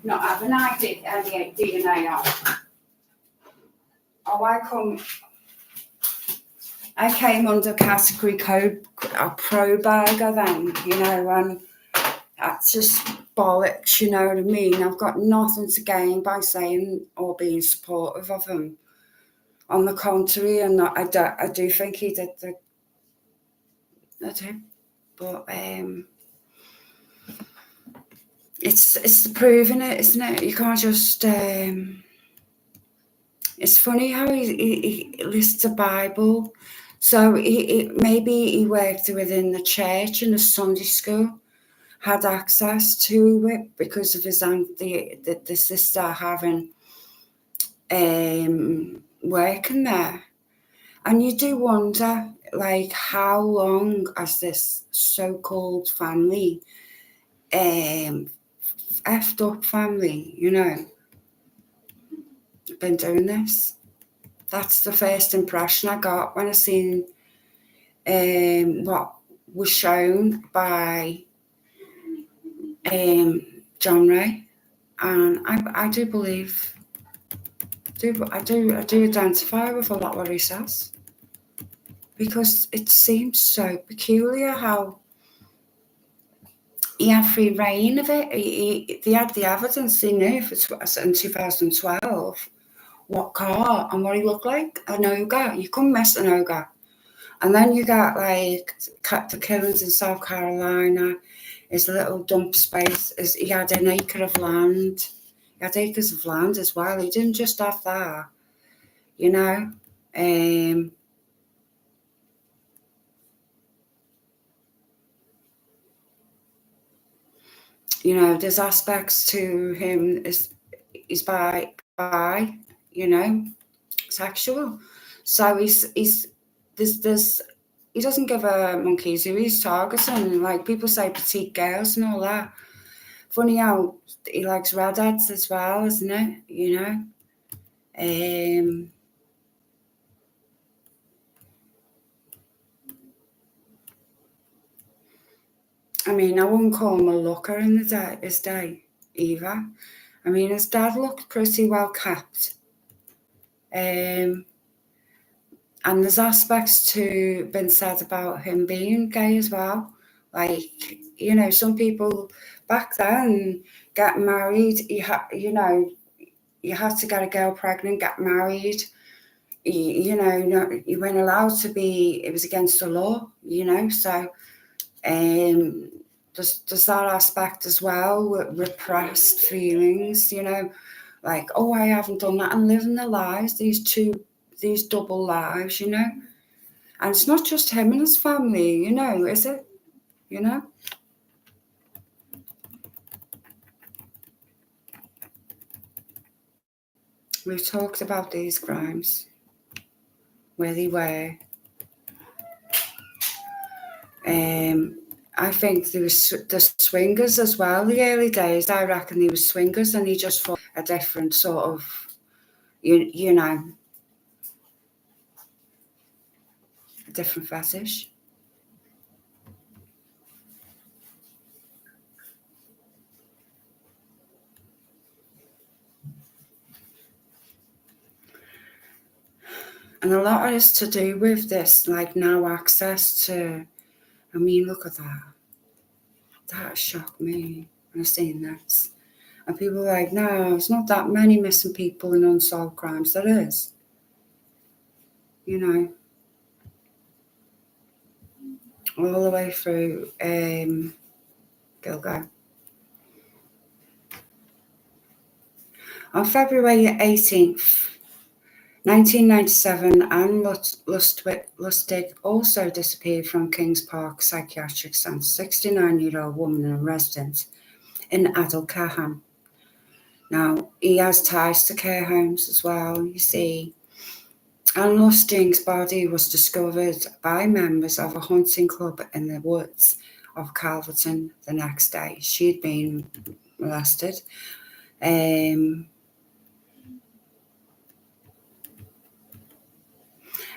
not having any DNA on. Oh, I came under category code pro burger then, and that's just bollocks, you know what I mean? I've got nothing to gain by saying or being supportive of him. On the contrary, and I do think he did I do, but it's proving it, isn't it? You can't just. It's funny how he lists the Bible. So maybe he worked within the church in the Sunday school, had access to it because of his the sister having working there. And you do wonder, like, how long has this so-called family, effed up family, been doing this? That's the first impression I got when I seen what was shown by John Ray, and I do believe, I do identify with a lot of what he says, because it seems so peculiar how he had free reign of it. They had the evidence. They knew in 2012 what car and what he looked like, an ogre. You couldn't miss an ogre. And then you got like the killings in South Carolina, his little dump space. He had an acre of land. He had acres of land as well. He didn't just have that, there's aspects to him is by sexual. So there's he doesn't give a monkey's who he's targeting. Like people say petite girls and all that. Funny how he likes redheads as well, isn't it? I mean, I wouldn't call him a looker in his day either. I mean, his dad looked pretty well kept. And there's aspects to been said about him being gay as well. Like, some people back then get married. You had to get a girl pregnant, get married. You weren't allowed to be. It was against the law. So there's that aspect as well with repressed feelings. Like, oh, I haven't done that, and living their lives, these double lives, and it's not just him and his family, is it? We've talked about these crimes, where they were. I think there was the swingers as well. The early days, I reckon there was swingers, and he just fought a different sort of, a different fetish. And a lot of it's to do with this, like, now access to, I mean, look at that. That shocked me when I seen this. And people are like, no, it's not that many missing people in unsolved crimes. There is. All the way through Gilgo. On February 18th, 1997, Anne Lustig also disappeared from Kings Park Psychiatric Centre, 69-year-old woman and resident in Adel Kahan. Now, he has ties to care homes as well, you see. Anne Lustig's body was discovered by members of a hunting club in the woods of Calverton the next day. She'd been molested.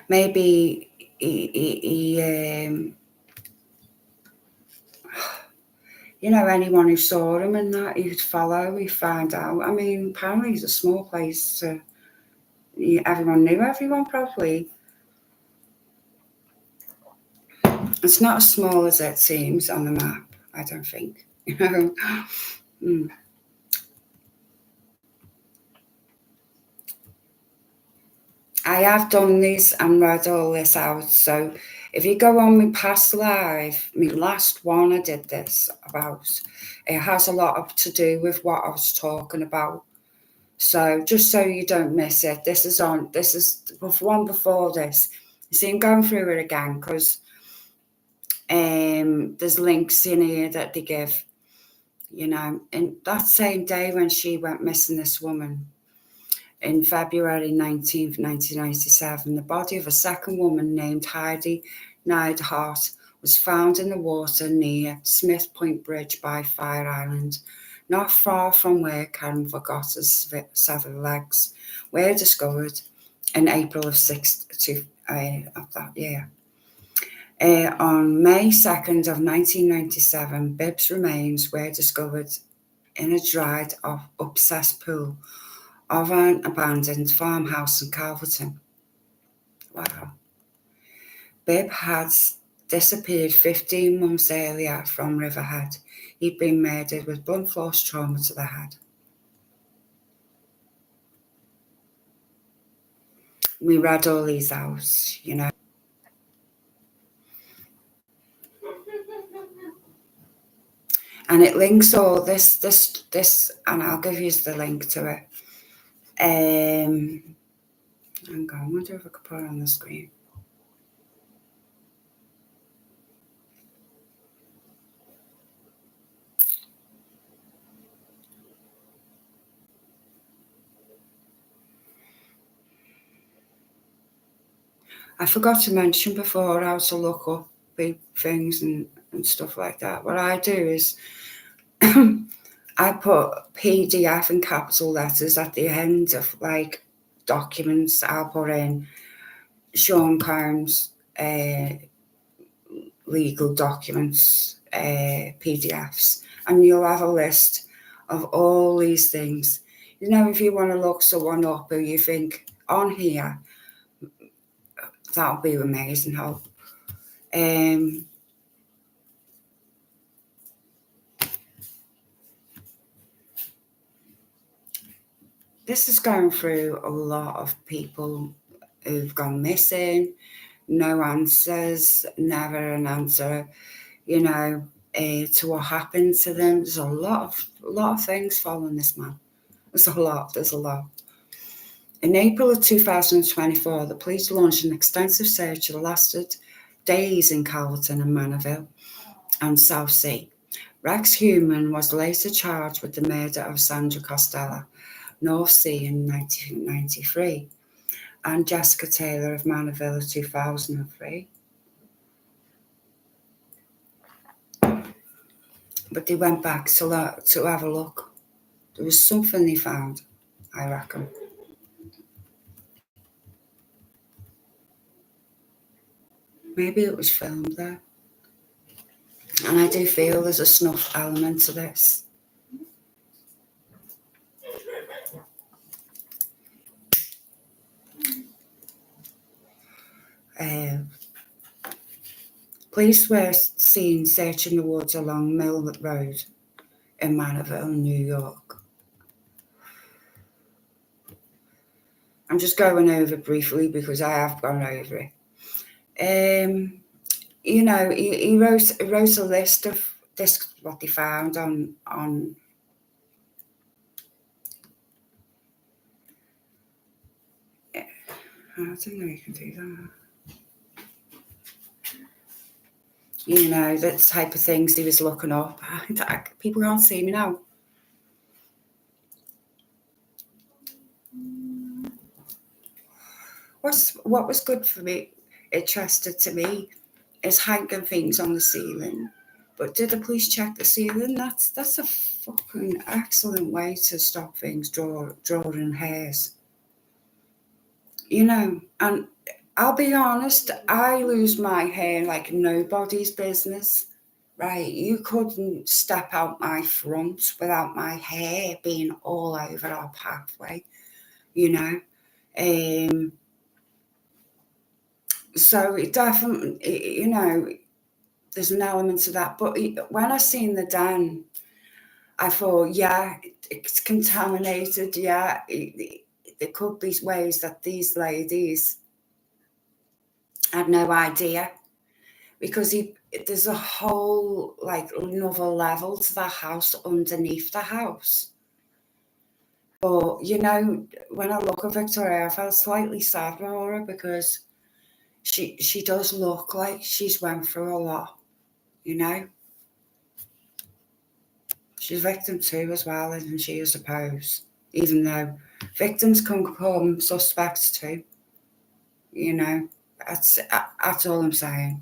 Maybe he anyone who saw him and that, he'd follow, he'd find out. I mean, apparently it's a small place. Everyone knew everyone, probably. It's not as small as it seems on the map, I don't think. I have done this and read all this out, so if you go on my past live, my last one I did this about, it has a lot to do with what I was talking about. So just so you don't miss it, this is one before this. You see, I'm going through it again because there's links in here that they give, and that same day when she went missing, this woman, in February 19th, 1997, the body of a second woman named Heidi Neidhart was found in the water near Smith Point Bridge by Fire Island, not far from where Karen Vergotta's severed legs were discovered in April of that year. On May 2nd of 1997, Bibb's remains were discovered in a dried up cesspool of an abandoned farmhouse in Calverton. Wow. Bibb had disappeared 15 months earlier from Riverhead. He'd been murdered with blunt force trauma to the head. We read all these out, And it links all this, and I'll give you the link to it. Hang on, I wonder if I could put it on the screen. I forgot to mention before how to look up big things and stuff like that. What I do is I put PDF in capital letters at the end of documents. I'll put in Sean Combs legal documents, PDFs, and you'll have a list of all these things. If you want to look someone up who you think on here, that'll be amazing help. This is going through a lot of people who've gone missing, no answers, never an answer, to what happened to them. There's a lot of things following this man. There's a lot. In April of 2024, the police launched an extensive search that lasted days in Calverton and Manorville and Southsea. Rex Hueremann was later charged with the murder of Sandra Costello, North Sea, in 1993, and Jessica Taylor of Manorville in 2003. But they went back to have a look. There was something they found, I reckon. Maybe it was filmed there. And I do feel there's a snuff element to this. Police were seen searching the woods along Mill Road in Manorville, New York. I'm just going over briefly because I have gone over it. He wrote a list of this, what they found on I didn't know you can do that. You know, the type of things he was looking up. People can't see me now. What was good for me, interested to me, is hanging things on the ceiling. But did the police check the ceiling? That's a fucking excellent way to stop things drawing hairs. You know, and I'll be honest, I lose my hair like nobody's business. Right, you couldn't step out my front without my hair being all over our pathway, you know. So it definitely, you know, there's an element to that. But when I seen the den, I thought, yeah, it's contaminated. Yeah, there could be ways that these ladies had no idea, because there's a whole like another level to the house underneath the house. But you know, when I look at Victoria, I felt slightly sad for her, because she does look like she's went through a lot, you know. She's a victim too as well, isn't she, I suppose? Even though victims can become suspects too, you know. That's all I'm saying.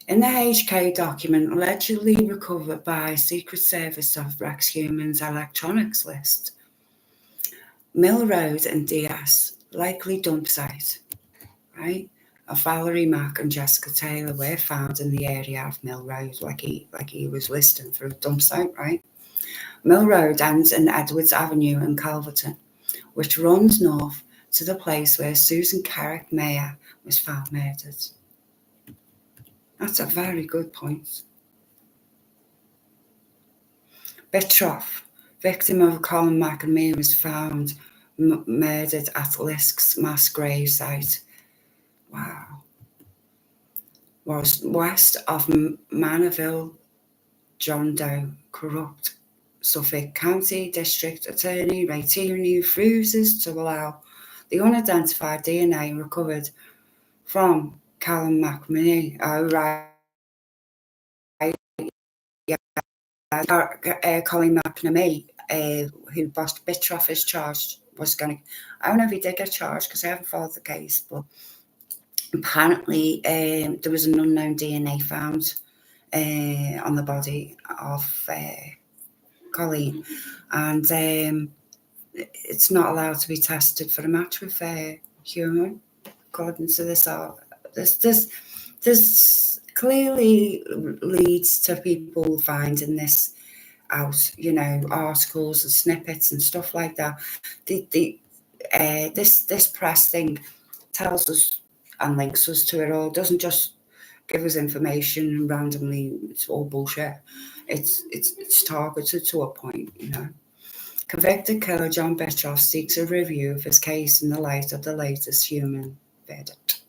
In the HK document allegedly recovered by Secret Service of Rex Human's electronics list, Mill Road and DS, likely dump site, right? Of Valerie Mack and Jessica Taylor were found in the area of Mill Road, like he was listing for a dump site, right? Mill Road ends in Edwards Avenue in Calverton, which runs north to the place where Susan Carrick Mayer was found murdered. That's a very good point. Bitroff, victim of Colin McNamee, was found murdered at Lisk's mass grave site. Wow. Was west of Manorville, John Doe, corrupt Suffolk County District Attorney Ray Tierney refuses to allow the unidentified DNA recovered from Colin McNamee. Colin McNamee, who Bitroff is charged, was going to. I don't know if he did get charged, because I haven't followed the case, but apparently there was an unknown DNA found on the body of Colleen, and it's not allowed to be tested for a match with human, according to this. This clearly leads to people finding this out, you know, articles and snippets and stuff like that. This press thing tells us and links us to it all. Doesn't just give us information randomly. It's all bullshit. It's targeted to a point, you know. Convicted killer John Bitroff seeks a review of his case in the light of the latest human verdict.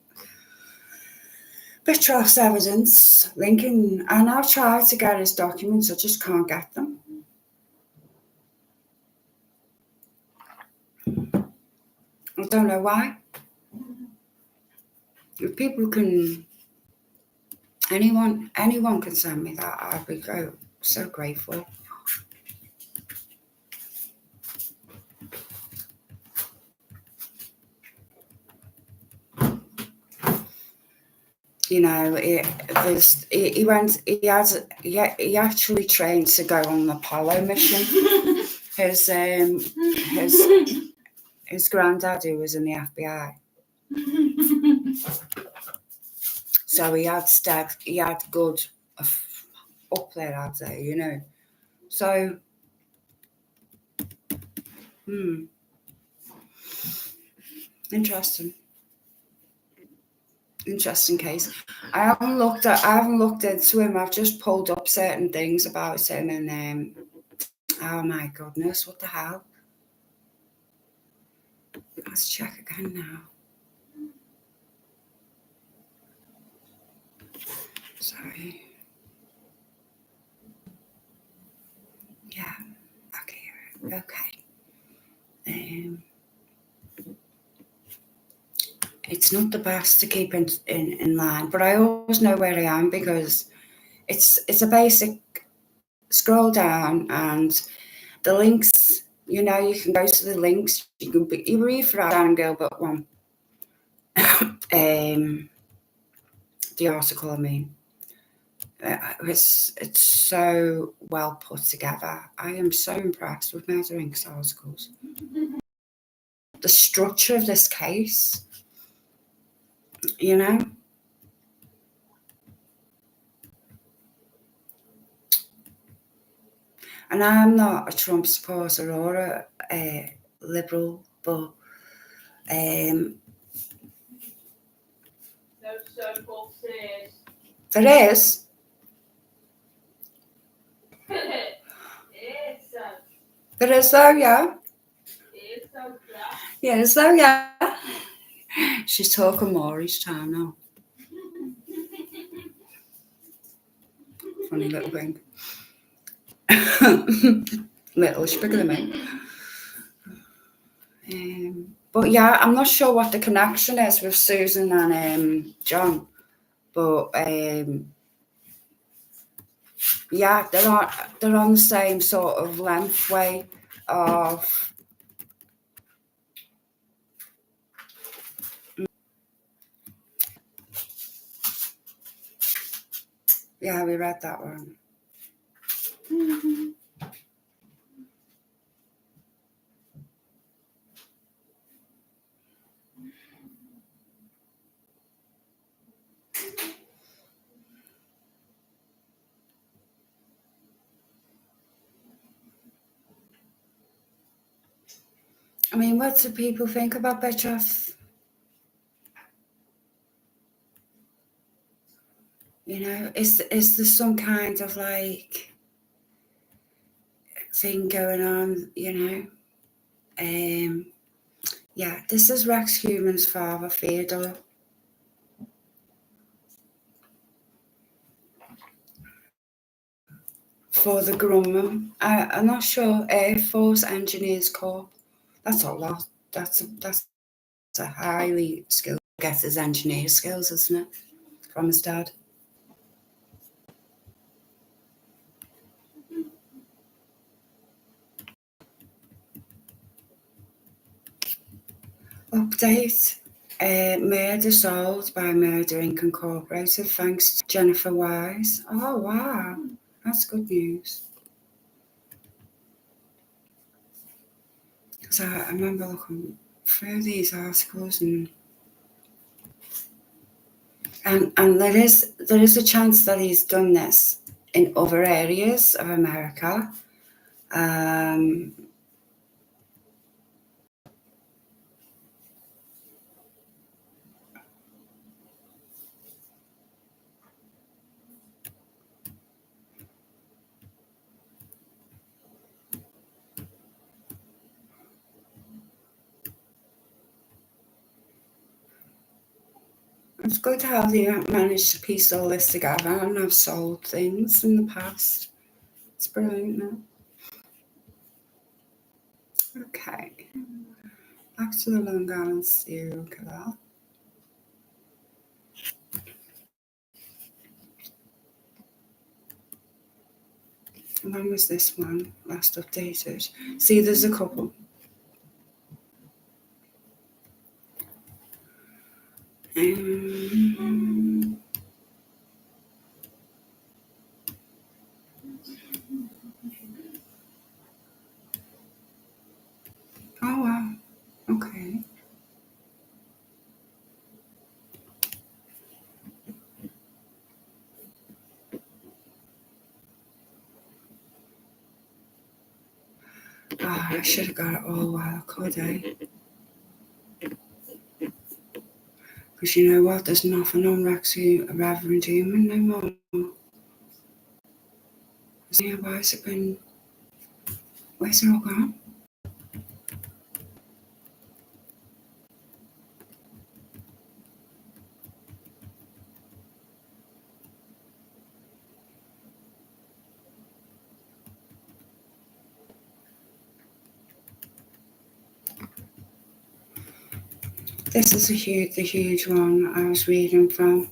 Bitroff's evidence linking, and I've tried to get his documents, I just can't get them. I don't know why. If people can, anyone can send me that, I'd be so grateful. You know, he actually trained to go on the Apollo mission. His granddad, who was in the FBI, so he had good up there out there, you know. So, interesting case. I haven't looked into him. I've just pulled up certain things about him, and oh my goodness, what the hell? Let's check again now. Sorry. Yeah. Okay. it's not the best to keep in line, but I always know where I am because it's a basic scroll down and the links, you know, you can go to the links, you read for down Gilbert one. The article, I mean. It's so well put together. I am so impressed with Murder Inc.'s articles. The structure of this case, you know. And I'm not a Trump supporter or a liberal, but there is. There is though, yeah. Yes, though, yeah. She's talking more each time now. Funny little thing. Little, she's bigger than me. But yeah, I'm not sure what the connection is with Susan and John. But yeah, they're on the same sort of length way of. Yeah, we read that one. I mean, what do people think about Betchoff? You know, is there some kind of like thing going on? You know, yeah. This is Rex Human's father, Theodore. For the Grumman, I'm not sure. Air Force Engineers Corps. That's a lot. That's a highly skilled. I guess his engineer skills, isn't it? From his dad. Update. Murder solved by Murder Inc. Incorporated thanks to Jennifer Wise. Oh, wow. That's good news. Because I remember looking through these articles and there is a chance that he's done this in other areas of America. It's good how they managed to piece all this together and have sold things in the past. It's brilliant, no? Okay. Back to the Long Island serial killer. When was this one last updated? See, there's a couple. Oh, wow. Okay. Oh, I should have got it all while, could I? Because you know what? There's nothing on Reverend Human no more. Yeah, where's it all gone? This is the huge one I was reading from.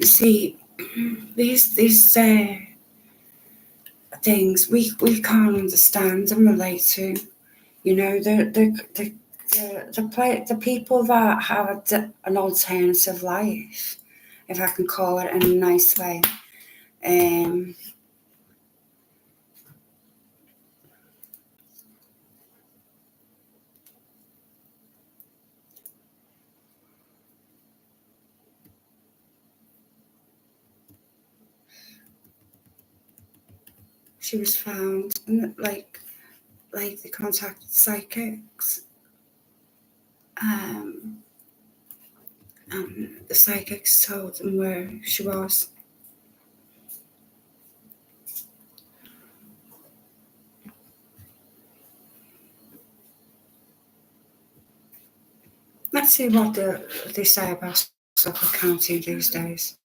See, these things we can't understand and relate to. You know, the people that have an alternative life, if I can call it in a nice way. She was found, and like they contacted psychics, and the psychics told them where she was. Let's see what they say about Suffolk County these days.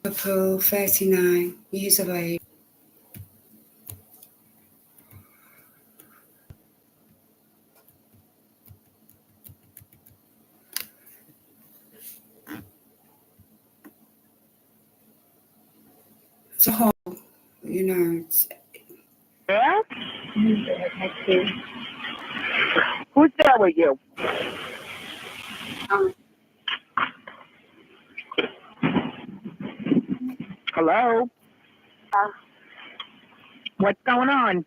Liverpool, 39 years of age. It's a whole, you know. Yeah? Who's there with you? Hello? What's going on?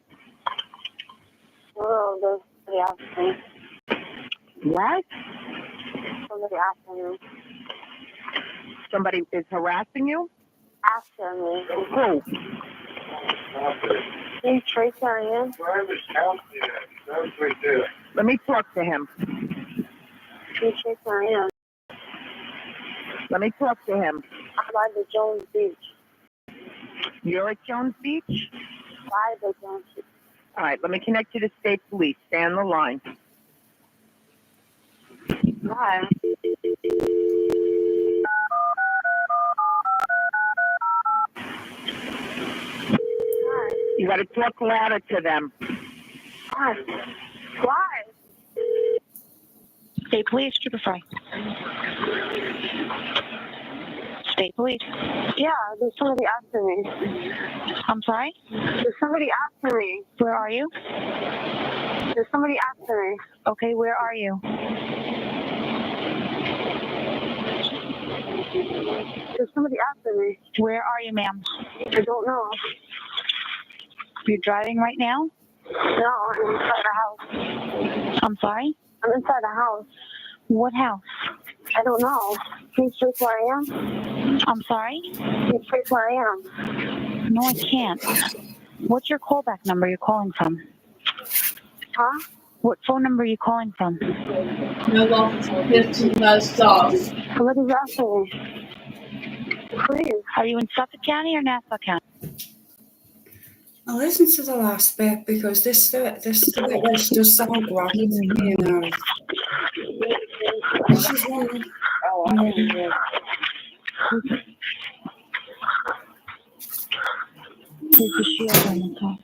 Well, somebody asked me. What? Somebody asked me. Somebody is harassing you? Asking me. Who? Hey, Tracy, are you? Let me talk to him. Hey, Tracy, are you? Let me talk to him. I'm by the Jones Beach. You're at Jones Beach? By the Jones Beach. All right, let me connect you to state police. Stay on the line. Hi. You got to talk louder to them. Hi. Why? State Police, Superfly. State Police. Yeah, there's somebody after me. I'm sorry? There's somebody after me. Where are you? There's somebody after me. Okay, where are you? There's somebody after me. Where are you, ma'am? I don't know. You're driving right now? No, I'm inside the house. I'm sorry? I'm inside the house. What house? I don't know. Can you trace where I am? I'm sorry? Can you trace where I am? No, I can't. What's your callback number you're calling from? Huh? What phone number are you calling from? Somebody's after me. Please. Are you in Suffolk County or Nassau County? I'll listen to the last bit because this bit does sound great, you know. She's one. Oh, I don't know. There's the shield on the top.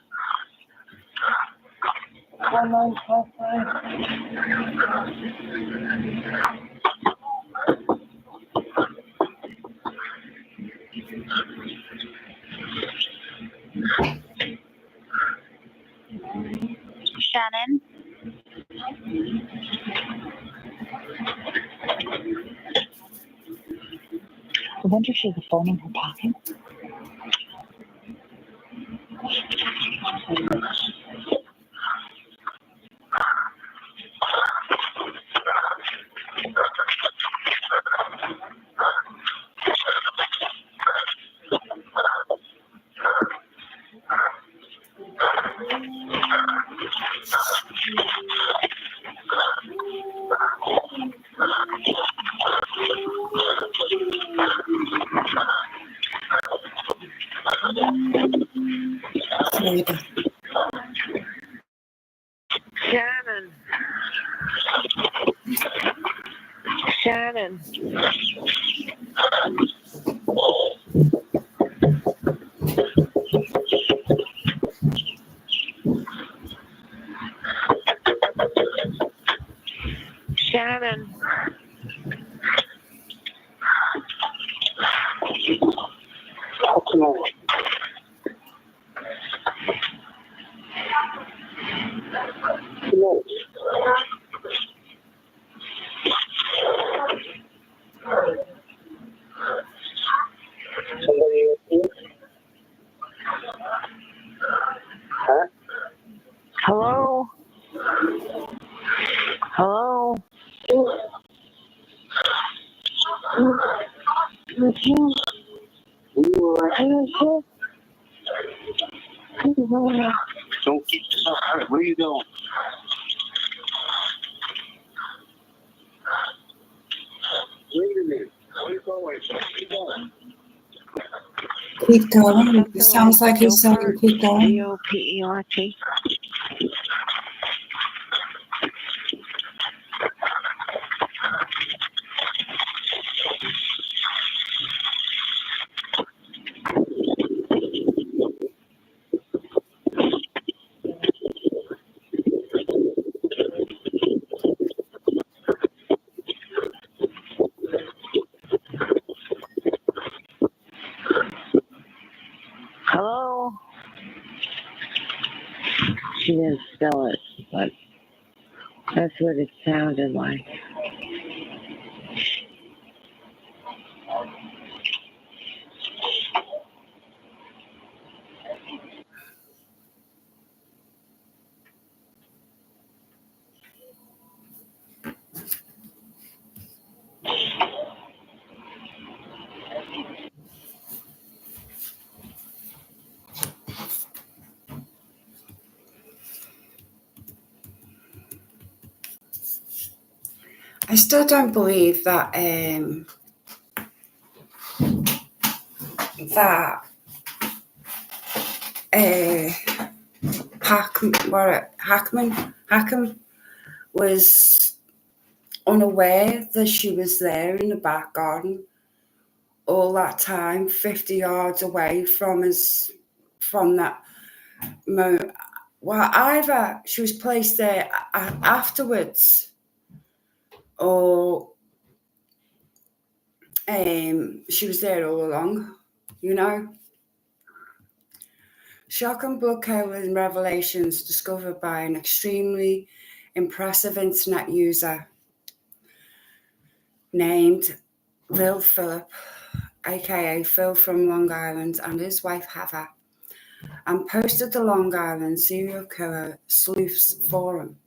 Shannon? I wonder if she has a phone in her pocket. Later. Don't keep this up. All right, where are you going? Wait a minute. Where are you going? Where are you going? Keep going. It sounds like he's saying keep going. G-O-P-E-R-T. Hello? She didn't spell it, but that's what it sounded like. I still don't believe that Hackham was unaware that she was there in the back garden all that time, 50 yards away from that moment. Well, either she was placed there afterwards, or she was there all along, you know. Shock and blood-curdling revelations discovered by an extremely impressive internet user named Will Phillip, aka Phil from Long Island, and his wife Heather, and posted the Long Island Serial Killer Sleuths Forum.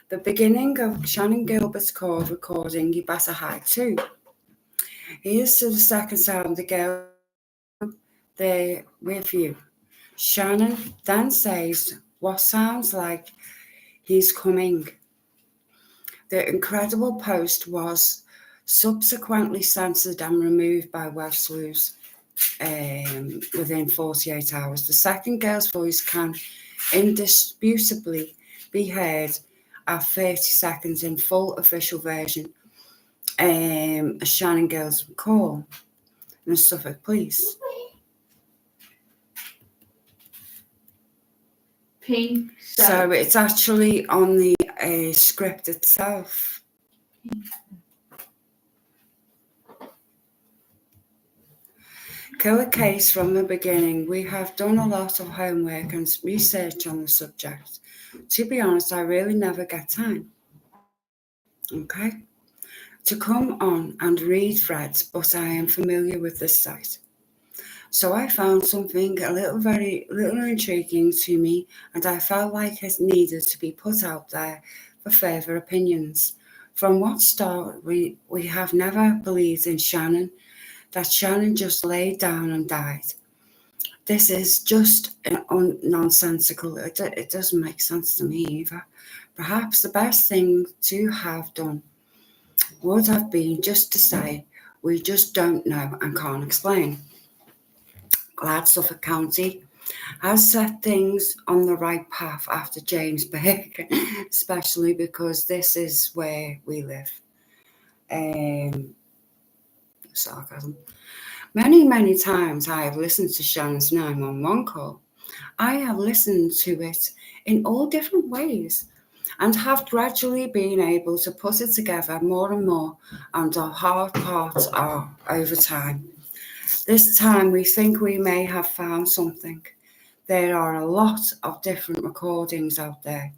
The beginning of Shannon Gilbert's call recording You Better Hide Too. Here's to the second sound, the girl there with you. Shannon then says what sounds like he's coming. The incredible post was subsequently censored and removed by web sleuths within 48 hours. The second girl's voice can indisputably be heard at 30 seconds in full official version, a Shannon Girl's call in the Suffolk Police. So it's actually on the script itself. Killer case from the beginning. We have done a lot of homework and research on the subject. To be honest, I really never get time, to come on and read threads, but I am familiar with this site. So I found something very little intriguing to me, and I felt like it needed to be put out there for further opinions. From what start, we have never believed in Shannon, that Shannon just laid down and died. This is just nonsensical. It doesn't make sense to me either. Perhaps the best thing to have done would have been just to say, we just don't know and can't explain. Glad Suffolk County has set things on the right path after Jamesburg, especially because this is where we live. Sarcasm. Many times I have listened to Shannon's 911 call. I have listened to it in all different ways and have gradually been able to put it together more and more, and our hard parts are over time. This time we think we may have found something. There are a lot of different recordings out there.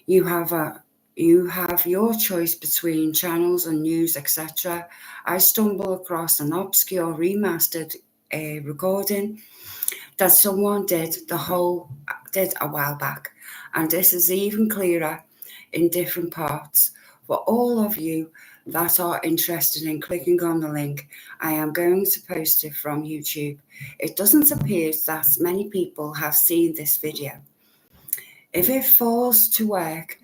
You have your choice between channels and news, etc. I stumbled across an obscure remastered recording that someone did a while back, and this is even clearer in different parts. For all of you that are interested in clicking on the link, I am going to post it from YouTube. It doesn't appear that many people have seen this video. If it falls to work,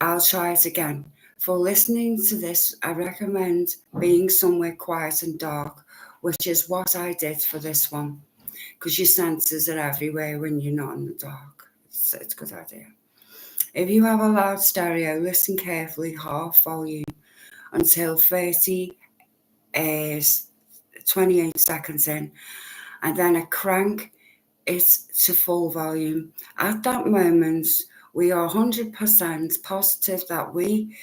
I'll try it again. For listening to this, I recommend being somewhere quiet and dark, which is what I did for this one, because your senses are everywhere when you're not in the dark. It's a good idea. If you have a loud stereo, listen carefully, half volume, until 30 is 28 seconds in, and then crank it to full volume. At that moment, we are 100% positive that we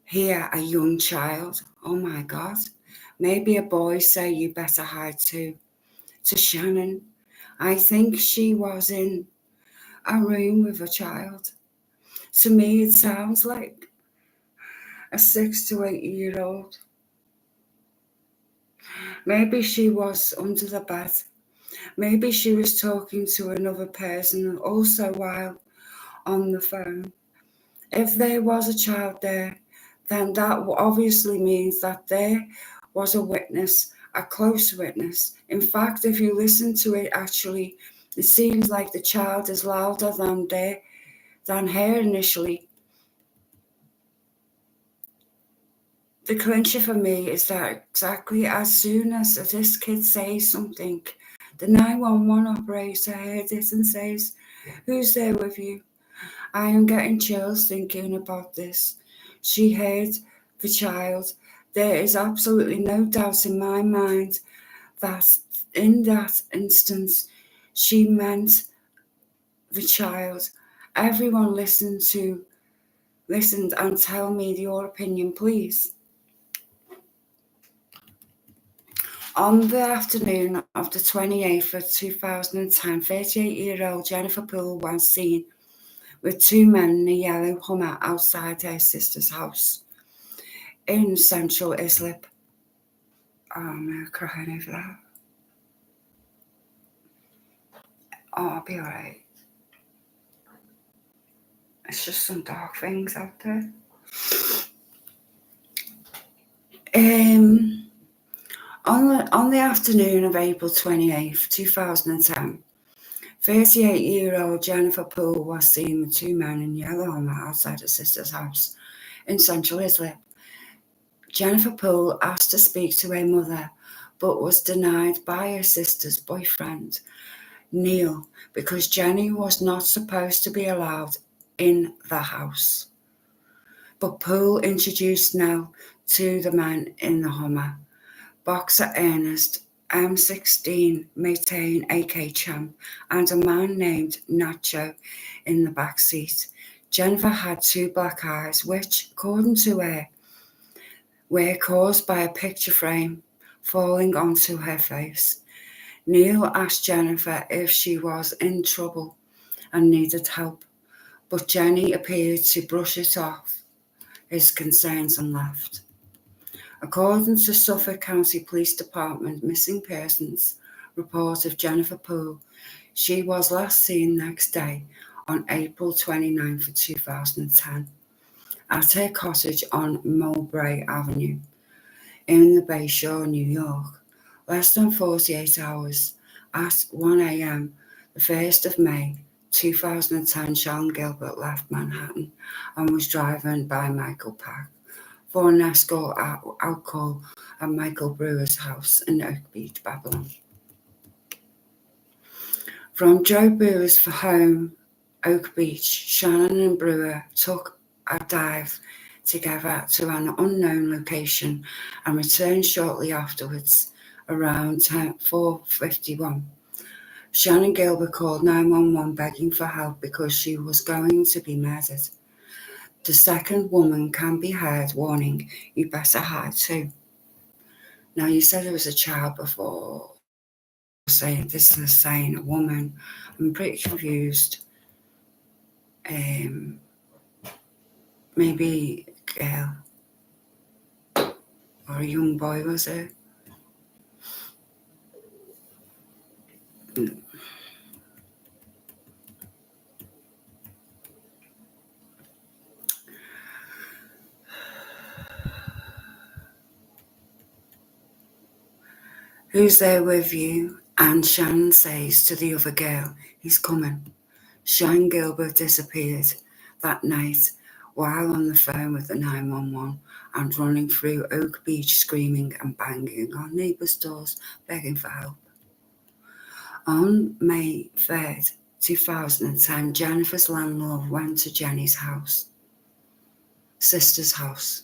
hear a young child. Oh my God. Maybe a boy say, "You better hide too." To Shanon, I think she was in a room with a child. To me, it sounds like a 6 to 8 year old. Maybe she was under the bed. Maybe she was talking to another person also while on the phone. If there was a child there, then that obviously means that there was a witness, a close witness. In fact, if you listen to it, actually, it seems like the child is louder than her initially. The clincher for me is that exactly as soon as this kid says something, the 911 operator heard it and says, "Who's there with you?" I am getting chills thinking about this. She heard the child. There is absolutely no doubt in my mind that in that instance, she meant the child. Everyone listened and tell me your opinion, please. On the afternoon of the 28th of 2010, 38-year-old Jennifer Poole was seen with two men in a yellow Hummer outside her sister's house in central Islip. I'm crying over that. Oh, I'll be alright. It's just some dark things out there. On the afternoon of April 28th, 2010, 38-year-old Jennifer Poole was seen with two men in yellow Hummer outside her sister's house in central Islip. Jennifer Poole asked to speak to her mother, but was denied by her sister's boyfriend, Neil, because Jenny was not supposed to be allowed in the house. But Poole introduced Nell to the man in the Hummer, boxer Ernest, M16 Maintain AK champ, and a man named Nacho in the back seat. Jennifer had two black eyes, which, according to her, were caused by a picture frame falling onto her face. Neil asked Jennifer if she was in trouble and needed help, but Jenny appeared to brush it off his concerns and left. According to Suffolk County Police Department missing persons report of Jennifer Poole, she was last seen next day on April 29th, 2010 at her cottage on Mulberry Avenue in the Bayshore, New York. Less than 48 hours at 1 a.m., the 1st of May 2010, Shanon Gilbert left Manhattan and was driven by Michael Pack for an escort outcall at Michael Brewer's house in Oak Beach, Babylon. From Joe Brewer's home, Oak Beach, Shanon and Brewer took a dive together to an unknown location and returned shortly afterwards around 4:51. Shanon Gilbert called 911 begging for help because she was going to be murdered. The second woman can be heard warning, "You better hide too." Now, you said it was a child before, saying this is saying a woman. I'm pretty confused. Maybe a girl or a young boy, was it? Who's there with you? And Shanon says to the other girl, he's coming. Shanon Gilbert disappeared that night while on the phone with the 911 and running through Oak Beach screaming and banging on neighbours' doors begging for help. On May 3rd, 2010, Jennifer's landlord went to Jenny's house, sister's house,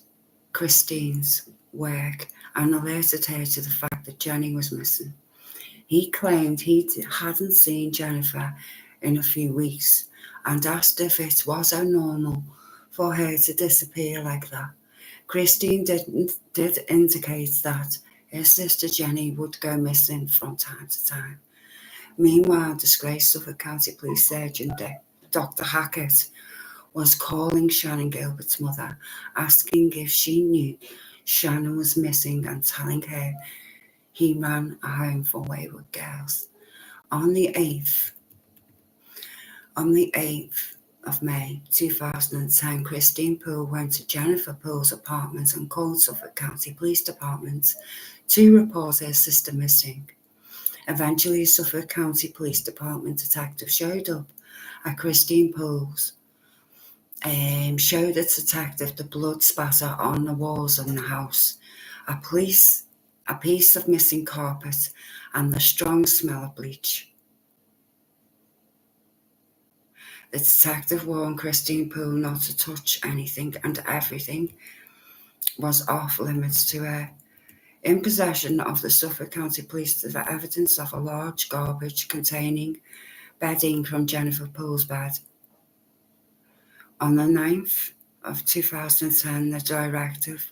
Christine's work, and alerted her to the fact that Jenny was missing. He claimed he hadn't seen Jennifer in a few weeks and asked if it was normal for her to disappear like that. Christine did indicate that her sister Jenny would go missing from time to time. Meanwhile, disgraced Suffolk County Police Surgeon Dr. Hackett was calling Shanon Gilbert's mother, asking if she knew Shanon was missing and telling her he ran a home for wayward girls. On the 8th of May 2010, Christine Poole went to Jennifer Poole's apartment and called Suffolk County Police Department to report her sister missing. Eventually, Suffolk County Police Department detective showed up at Christine Poole's, showed the detective the blood spatter on the walls in the house, a piece of missing carpet, and the strong smell of bleach. The detective warned Christine Poole not to touch anything, and everything was off limits to her. In possession of the Suffolk County Police, the evidence of a large garbage containing bedding from Jennifer Poole's bed. On the 9th of 2010, the directive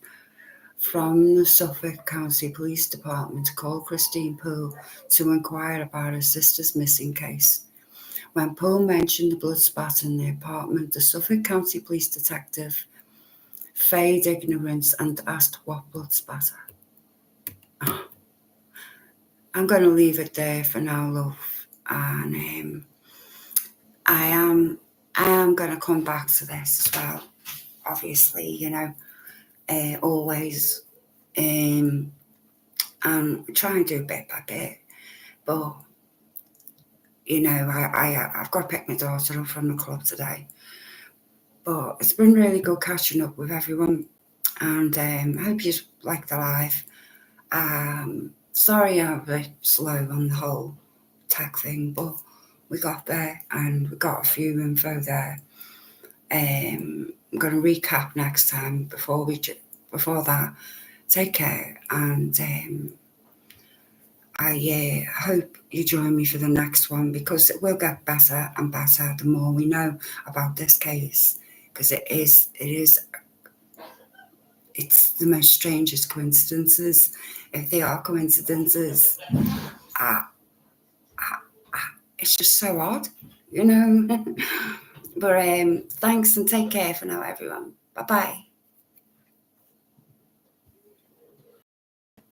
from the Suffolk County Police Department called Christine Poole to inquire about her sister's missing case. When Poole mentioned the blood spatter in the apartment, the Suffolk County Police detective feigned ignorance and asked what blood spatter. I'm going to leave it there for now, love, and I am going to come back to this as well. Obviously, always, and try and do bit by bit, but I've got to pick my daughter up from the club today. But it's been really good catching up with everyone, and I hope you like the live. Sorry I'm a bit slow on the whole tech thing, but we got there and we got a few info there. I'm going to recap next time. Before that, take care, and I hope you join me for the next one, because it will get better and better the more we know about this case, because it's the most strangest coincidences, if they are coincidences. It's just so odd, But thanks, and take care for now, everyone. Bye-bye.